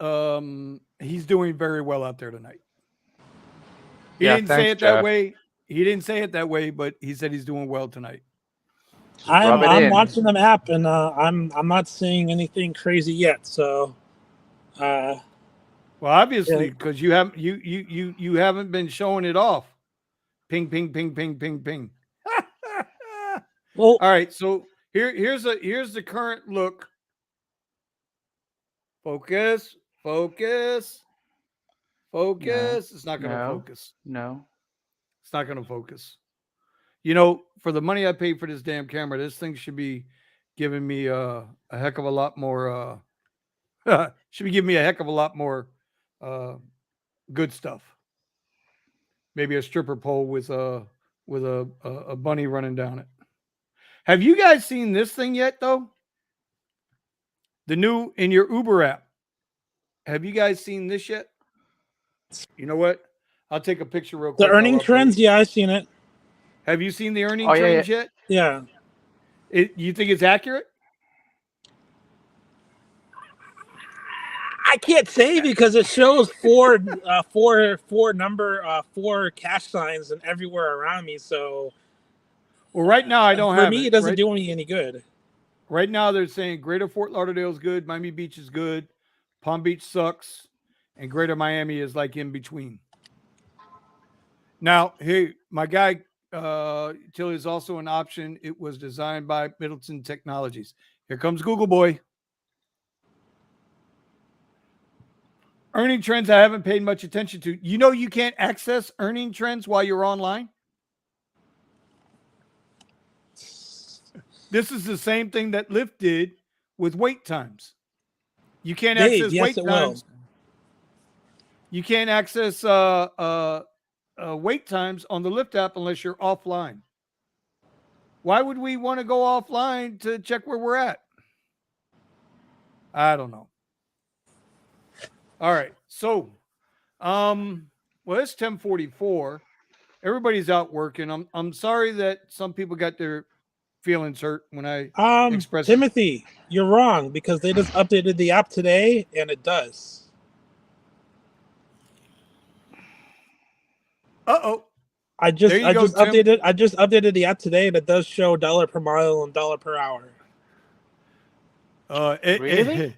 he's doing very well out there tonight. He Yeah, didn't say thanks, it that Jeff. way. He didn't say it that way, but he said he's doing well tonight. Just rub it I'm in. watching them app and I'm not seeing anything crazy yet. So uh, Well, yeah. obviously, because you haven't been showing it off. Ping, ping, ping, ping, ping, ping. Well, All right, so here's the current look. Focus, focus, No, focus. It's not going to no, focus. no. It's not going to focus. For the money I paid for this damn camera, this thing should be giving me a heck of a lot more. Should be giving me a heck of a lot more good stuff. Maybe a stripper pole with a bunny running down it. Have you guys seen this thing yet, though? The new in your Uber app. Have you guys seen this yet? You know what? I'll take a picture real the quick. I'll earning upload trends, it. yeah, I've seen it. Have you seen the earning Oh yeah, yeah. trends yet? Yeah, You think it's accurate? I can't say because it shows four cash signs and everywhere around me. So Well, right now I don't for have me, it. it doesn't do me any good. Right now they're saying Greater Fort Lauderdale is good, Miami Beach is good, Palm Beach sucks, and Greater Miami is like in between. Now, hey, my guy Tilly is also an option. It was designed by Middleton Technologies. Here comes Google Boy. Earning trends I haven't paid much attention to. You can't access earning trends while you're online. This is the same thing that Lyft did with wait times. You can't Dave, access yes, wait it will. times. You can't access wait times on the Lyft app unless you're offline. Why would we want to go offline to check where we're at? I don't know. All right. So, well, it's 10:44. Everybody's out working. I'm sorry that some people got their feelings hurt when I expressed. Timothy, you're wrong because they just updated the app today and it does. Uh-oh. I just There you go, Tim. updated the app today, and it does show dollar per mile and dollar per hour. Really?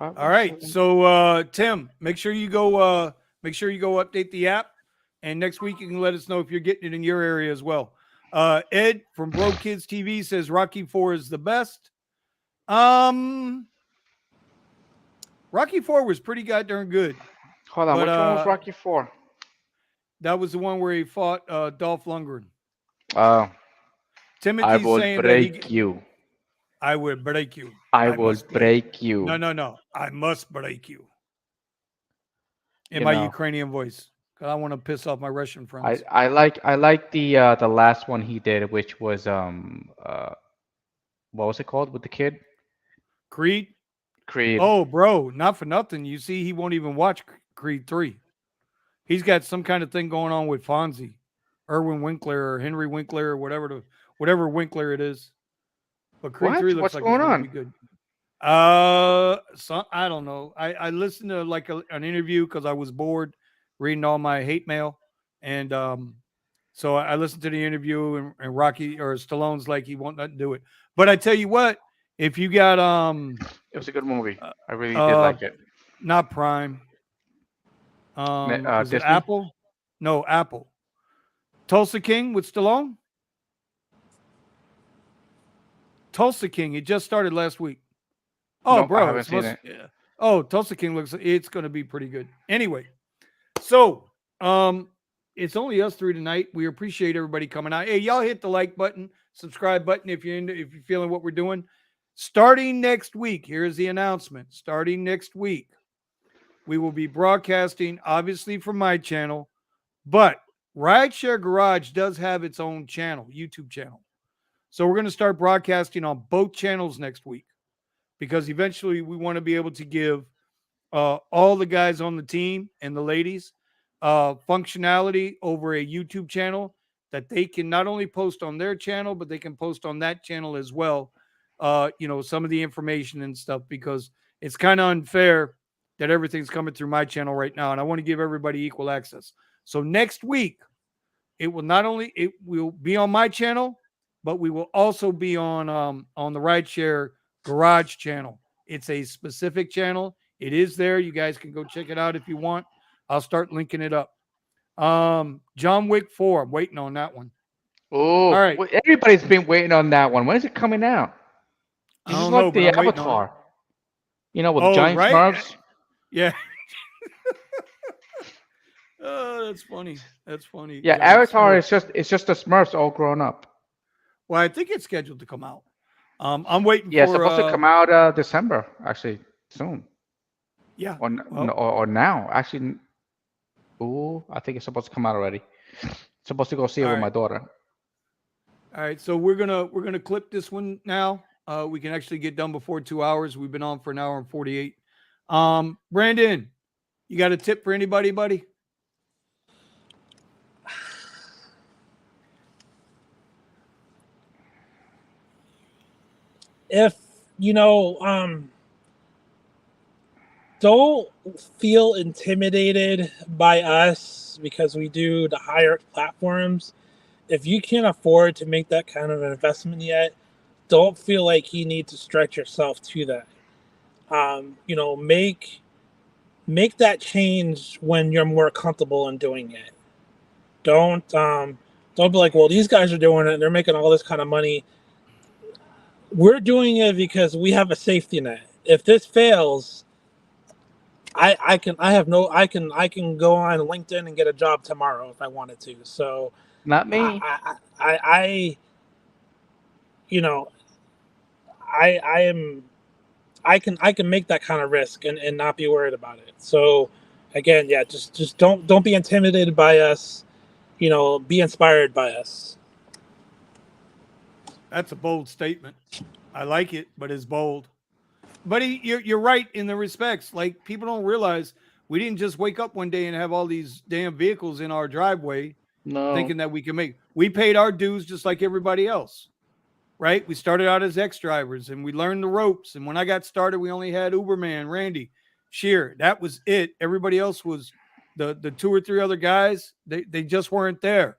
All right. So Tim, make sure you go update the app. And next week you can let us know if you're getting it in your area as well. Ed from Bro Kids TV says Rocky 4 is the best. Rocky 4 was pretty goddamn good. Hold on, which one was Rocky 4? That was the one where he fought Dolph Lundgren. Oh. Timothy's saying break you. I will break you. I will break you. No. I must break you. In my Ukrainian voice. Because I want to piss off my Russian friends. I like the last one he did, which was what was it called with the kid? Creed. Creed. Oh, bro, not for nothing. You see, he won't even watch Creed 3. He's got some kind of thing going on with Fonzie, Erwin Winkler or Henry Winkler or whatever Winkler it is. But Creed 3 looks like it's going to be good. I don't know. I listened to like an interview because I was bored reading all my hate mail, and so I listened to the interview, and Rocky or Stallone's like he won't not do it. But I tell you what, if you got it was a good movie. I really did like it. Not Prime. Was it Disney? Apple? No, Apple. Tulsa King with Stallone. Tulsa King. It just started last week. Oh, nope, bro, I haven't seen it. Yeah. Oh, Tulsa King it's going to be pretty good. Anyway, so it's only us three tonight. We appreciate everybody coming out. Hey, y'all hit the like button, subscribe button if you're feeling what we're doing. Starting next week, here's the announcement. Starting next week, we will be broadcasting, obviously, from my channel, but Rideshare Garage does have its own channel, YouTube channel. So we're going to start broadcasting on both channels next week because eventually we want to be able to give all the guys on the team and the ladies functionality over a YouTube channel that they can not only post on their channel, but they can post on that channel as well. Some of the information and stuff, because it's kind of unfair that everything's coming through my channel right now. And I want to give everybody equal access. So next week, it will be on my channel, but we will also be on the Rideshare Garage channel. It's a specific channel. It is there. You guys can go check it out if you want. I'll start linking it up. John Wick 4. I'm waiting on that one. Oh, all right. Well, everybody's been waiting on that one. When is it coming out? This is like the Avatar. With giant Smurfs. Yeah. Oh, that's funny. That's funny. Yeah, Avatar is just the Smurfs all grown up. Well, I think it's scheduled to come out. I'm waiting for. Yeah, it's supposed to come out December, actually, soon. Yeah. Or now, actually. Ooh, I think it's supposed to come out already. Supposed to go see it with my daughter. All right, so we're gonna clip this one now. We can actually get done before 2 hours. We've been on for an hour and 48. Brandon, you got a tip for anybody, buddy? If don't feel intimidated by us because we do the higher platforms. If you can't afford to make that kind of an investment yet, don't feel like you need to stretch yourself to that. Make that change when you're more comfortable in doing it. Don't be like, well, these guys are doing it, they're making all this kind of money. We're doing it because we have a safety net. If this fails, I can go on LinkedIn and get a job tomorrow if I wanted to. So not me. I can make that kind of risk and not be worried about it. So again, yeah, just don't be intimidated by us. Be inspired by us. That's a bold statement. I like it, but it's bold. But you're right in the respects. Like, people don't realize we didn't just wake up one day and have all these damn vehicles in our driveway thinking that we can make. We paid our dues just like everybody else, right? We started out as ex-drivers and we learned the ropes. And when I got started, we only had Uberman, Randy, Shear. That was it. Everybody else was the 2 or 3 other guys, they just weren't there.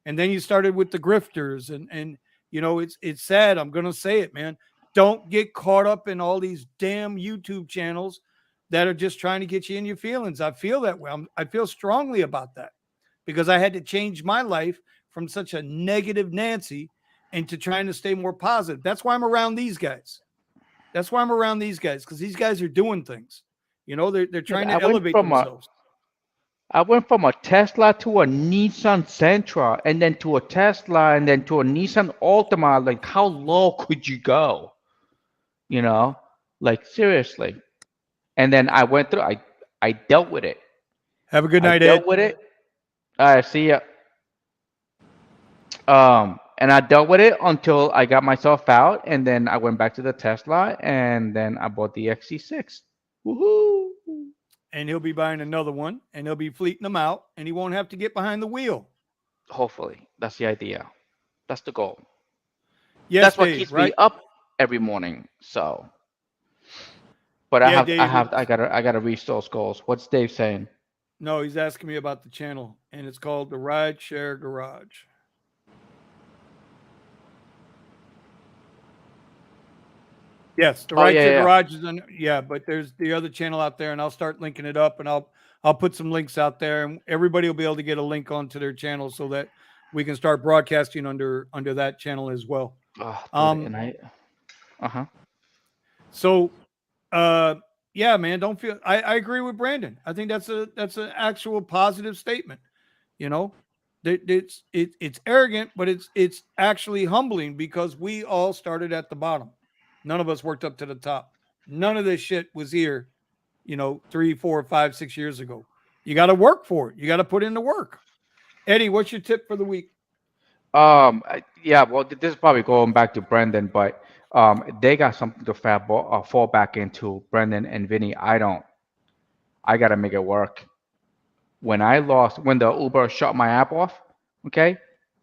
And then you started with the grifters, and you know, it's sad. I'm gonna say it, man. Don't get caught up in all these damn YouTube channels that are just trying to get you in your feelings. I feel that way. I feel strongly about that because I had to change my life from such a negative Nancy into trying to stay more positive. That's why I'm around these guys. That's why I'm around these guys, because these guys are doing things. You know, they're trying to elevate themselves. I went from a Tesla to a Nissan Sentra, and then to a Tesla, and then to a Nissan Altima. Like, how low could you go? You know, like seriously. And then I went through. I dealt with it. Have a good night, I Ed. dealt with it. All right, see ya. And I dealt with it until I got myself out, and then I went back to the Tesla, and then I bought the XC6. Woohoo! And he'll be buying another one, and he'll be fleeting them out, and he won't have to get behind the wheel. Hopefully, that's the idea. That's the goal. Yes, that's what Dave, keeps right? me up every morning. So, but Yeah, I gotta reach those goals. What's Dave saying? No, he's asking me about the channel, and it's called the Rideshare Garage. Yes, the Rideshare Garage is on. Yeah, but there's the other channel out there, and I'll start linking it up, and I'll put some links out there, and everybody will be able to get a link onto their channel so that we can start broadcasting under that channel as well. So, yeah, man, don't feel. I agree with Brandon. I think that's an actual positive statement. You know, it's arrogant, but it's actually humbling because we all started at the bottom. None of us worked up to the top. None of this shit was here, 3, 4, 5, 6 years ago. You got to work for it. You got to put in the work. Eddie, what's your tip for the week? Yeah, well, this is probably going back to Brendan, but they got something to fall back into. Brendan and Vinny, I don't. I got to make it work. When the Uber shut my app off, okay,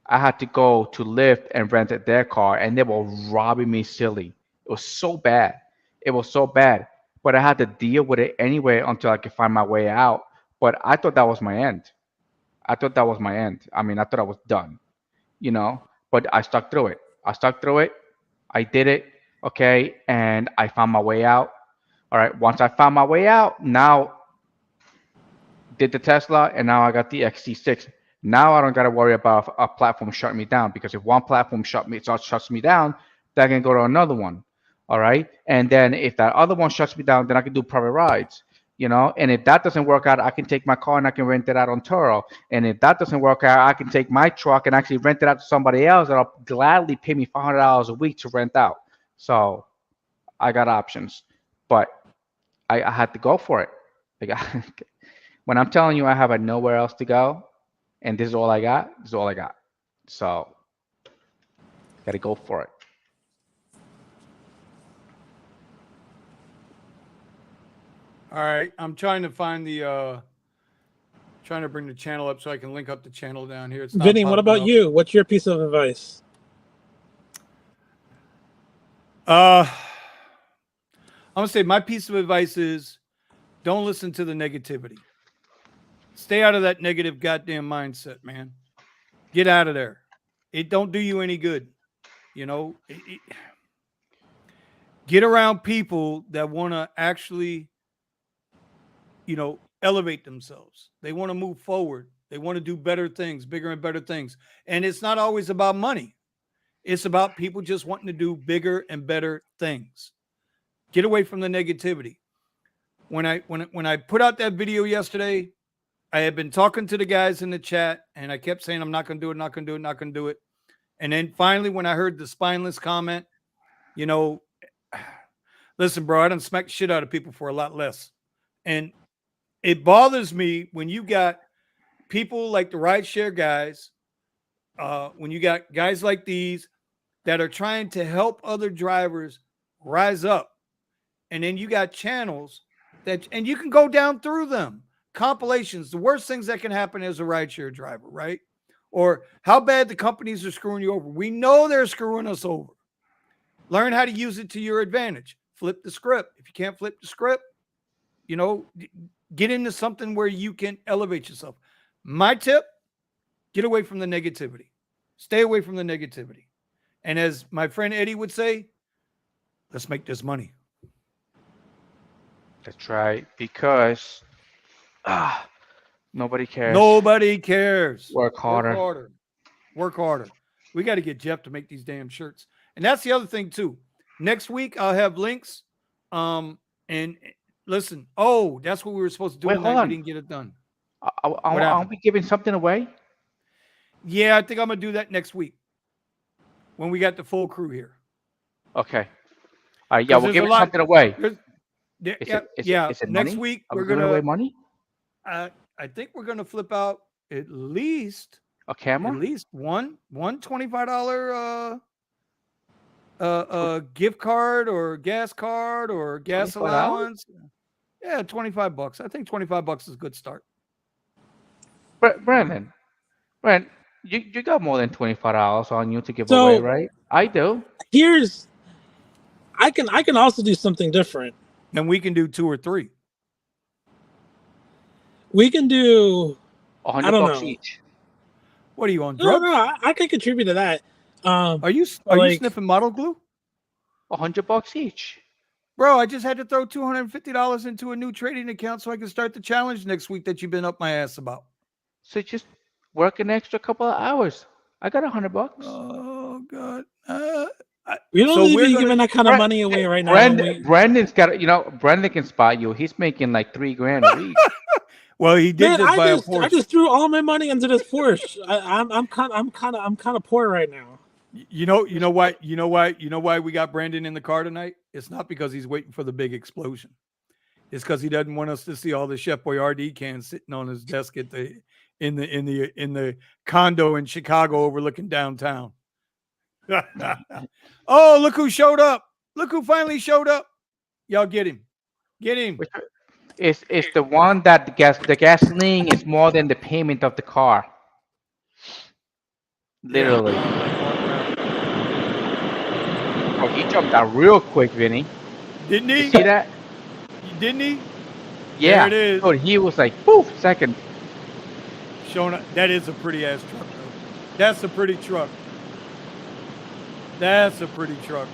I had to go to Lyft and rent their car, and they were robbing me silly. It was so bad. It was so bad. But I had to deal with it anyway until I could find my way out. But I thought that was my end. I thought that was my end. I mean, I thought I was done, but I stuck through it. I did it. Okay. And I found my way out. All right. Once I found my way out, now did the Tesla, and now I got the XC6. Now I don't got to worry about a platform shutting me down, because if one platform shuts me down, then I can go to another one. All right. And then if that other one shuts me down, then I can do private rides, and if that doesn't work out, I can take my car and I can rent it out on Turo. And if that doesn't work out, I can take my truck and actually rent it out to somebody else that'll gladly pay me $500 a week to rent out. So I got options, but I had to go for it. When I'm telling you I have nowhere else to go, and this is all I got, So got to go for it. All right, I'm trying to find trying to bring the channel up so I can link up the channel down here. It's not Vinny, what about up. you? What's your piece of advice? I'm gonna say my piece of advice is don't listen to the negativity. Stay out of that negative goddamn mindset, man. Get out of there. It don't do you any good. Get around people that want to actually elevate themselves. They want to move forward. They want to do better things, bigger and better things. And it's not always about money. It's about people just wanting to do bigger and better things. Get away from the negativity. When I put out that video yesterday, I had been talking to the guys in the chat, and I kept saying, I'm not going to do it, not going to do it, not going to do it. And then finally, when I heard the spineless comment, listen, bro, I done smacked shit out of people for a lot less. And it bothers me when you got people like the rideshare guys, when you got guys like these that are trying to help other drivers rise up. And then you got channels and you can go down through them. Compilations, the worst things that can happen as a rideshare driver, right? Or how bad the companies are screwing you over. We know they're screwing us over. Learn how to use it to your advantage. Flip the script. If you can't flip the script, get into something where you can elevate yourself. My tip, get away from the negativity. Stay away from the negativity. And as my friend Eddie would say, let's make this money. That's right. Because nobody cares. Nobody cares. Work harder. Work harder. Work harder. We got to get Jeff to make these damn shirts. And that's the other thing too. Next week I'll have links. And listen. Oh, that's what we were supposed to do. Wait, tonight. hold on. We didn't get it done. Aren't we giving something away? Yeah, I think I'm gonna do that next week when we got the full crew here. Okay. All right. Yeah, we're giving something away. Is it next money? week Are we're we giving gonna away money? I think we're gonna flip out at least A camera? At least one $25 gift card or gas card or gas $25? allowance. Yeah, $25. I think $25 is a good start. Brandon, you got more than $25 on you to give away, right? I do. I can also do something different. And we can do 2 or 3. We can do $100 each. What are you on drugs? No, I can contribute to that. Are you sniffing model glue? $100 each. Bro, I just had to throw $250 into a new trading account so I can start the challenge next week that you've been up my ass about. So just work an extra couple of hours. I got $100. Oh God. We don't need to be giving that kind of money away right now. Brandon's got, Brandon can spot you. He's making like $3,000 a week. Well, he did just buy a Porsche. I just threw all my money into this Porsche. I'm kind of poor right now. You know why we got Brandon in the car tonight? It's not because he's waiting for the big explosion. It's because he doesn't want us to see all the Chef Boyardee cans sitting on his desk at in the condo in Chicago overlooking downtown. Oh, look who showed up! Look who finally showed up! Y'all get him! Get him! It's the one that the gasoline is more than the payment of the car. Literally. Oh, he jumped out real quick, Vinny. Didn't he? You see that? Didn't he? Yeah. There it is. Oh, he was like, poof, second. Showing up. That is a pretty ass truck, though. That's a pretty truck. That's a pretty truck.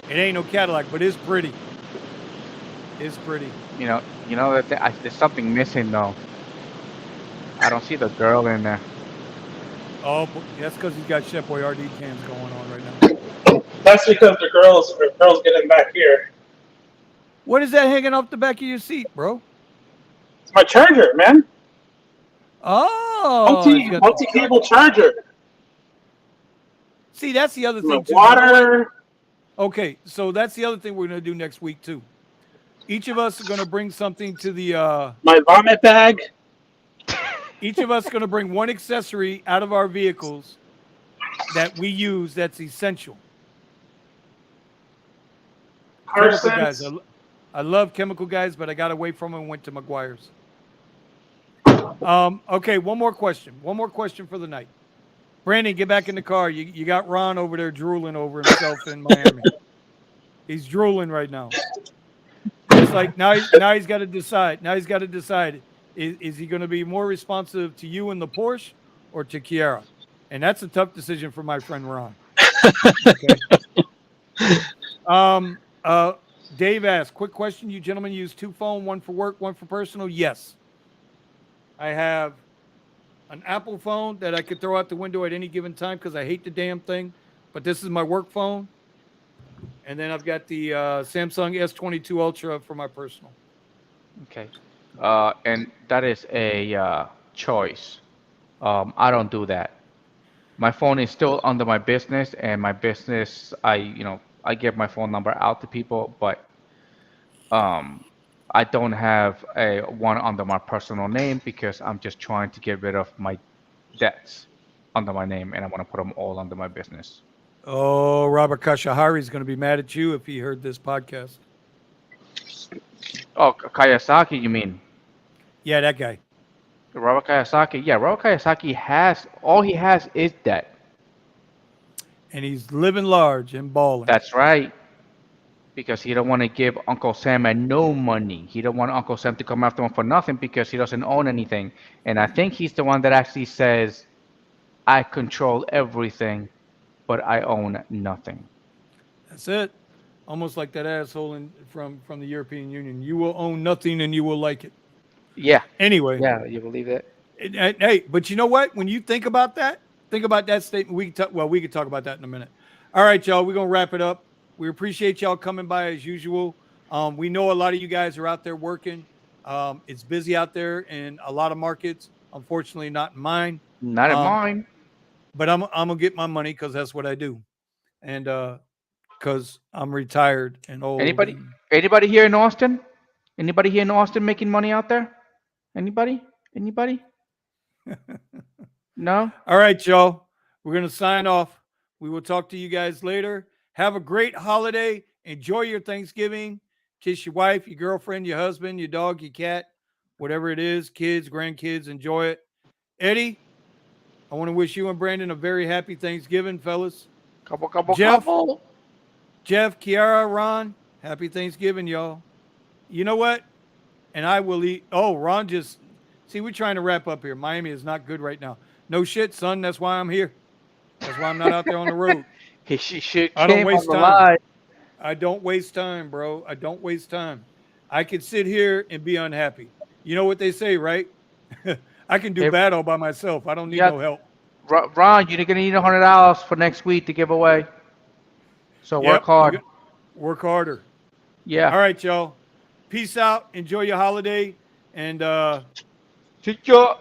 It ain't no Cadillac, but it's pretty. It's pretty. You know that there's something missing though. I don't see the girl in there. Oh, that's because he's got Chef Boyardee cans going on right now. That's because the girls getting back here. What is that hanging off the back of your seat, bro? It's my charger, man. Oh, multi-cable charger. See, that's the other thing too. Water. Okay, so that's the other thing we're gonna do next week too. Each of us are gonna bring something to the my vomit bag. Each of us are gonna bring one accessory out of our vehicles that we use that's essential. Chemical guys. I love chemical guys, but I got away from them and went to McGuire's. Okay, one more question. One more question for the night. Brandon, get back in the car. You got Ron over there drooling over himself in Miami. He's drooling right now. It's like now he's got to decide. Now he's got to decide. Is he going to be more responsive to you in the Porsche or to Kiarra? And that's a tough decision for my friend Ron. Okay. Dave asked, quick question. You gentlemen use 2 phones, one for work, one for personal? Yes. I have an Apple phone that I could throw out the window at any given time because I hate the damn thing. But this is my work phone. And then I've got the Samsung S22 Ultra for my personal. Okay. And that is a choice. I don't do that. My phone is still under my business, and my business, I give my phone number out to people, but I don't have one under my personal name because I'm just trying to get rid of my debts under my name, and I want to put them all under my business. Oh, Robert Kashahari is going to be mad at you if he heard this podcast. Oh, Kiyosaki, you mean? Yeah, that guy. Robert Kiyosaki. Yeah, Robert Kiyosaki all he has is debt. And he's living large and balling. That's right. Because he don't want to give Uncle Sam no money. He don't want Uncle Sam to come after him for nothing because he doesn't own anything. And I think he's the one that actually says, "I control everything, but I own nothing." That's it. Almost like that asshole from the European Union. You will own nothing and you will like it. Yeah, Anyway, yeah, you believe that? hey, but you know what? When you think about that statement. We can talk. Well, we can talk about that in a minute. All right, y'all. We're gonna wrap it up. We appreciate y'all coming by as usual. We know a lot of you guys are out there working. It's busy out there in a lot of markets. Unfortunately, not in mine. Not in mine. But I'm gonna get my money because that's what I do, and because I'm retired and old. Anybody? Anybody here in Austin? Anybody here in Austin making money out there? Anybody? Anybody? No? All right, y'all. We're going to sign off. We will talk to you guys later. Have a great holiday. Enjoy your Thanksgiving. Kiss your wife, your girlfriend, your husband, your dog, your cat, whatever it is, kids, grandkids. Enjoy it. Eddie, I want to wish you and Brandon a very happy Thanksgiving, fellas. Couple. Jeff, Kiarra, Ron, happy Thanksgiving, y'all. You know what? And I will eat. Oh, Ron just. See, we're trying to wrap up here. Miami is not good right now. No shit, son. That's why I'm here. That's why I'm not out there on the road. I don't waste time. I don't waste time, bro. I don't waste time. I could sit here and be unhappy. You know what they say, right? I can do bad all by myself. I don't need no help. Ron, you're gonna need $100 for next week to give away. So work hard. Work harder. Yeah. All right, y'all. Peace out. Enjoy your holiday. And see ya.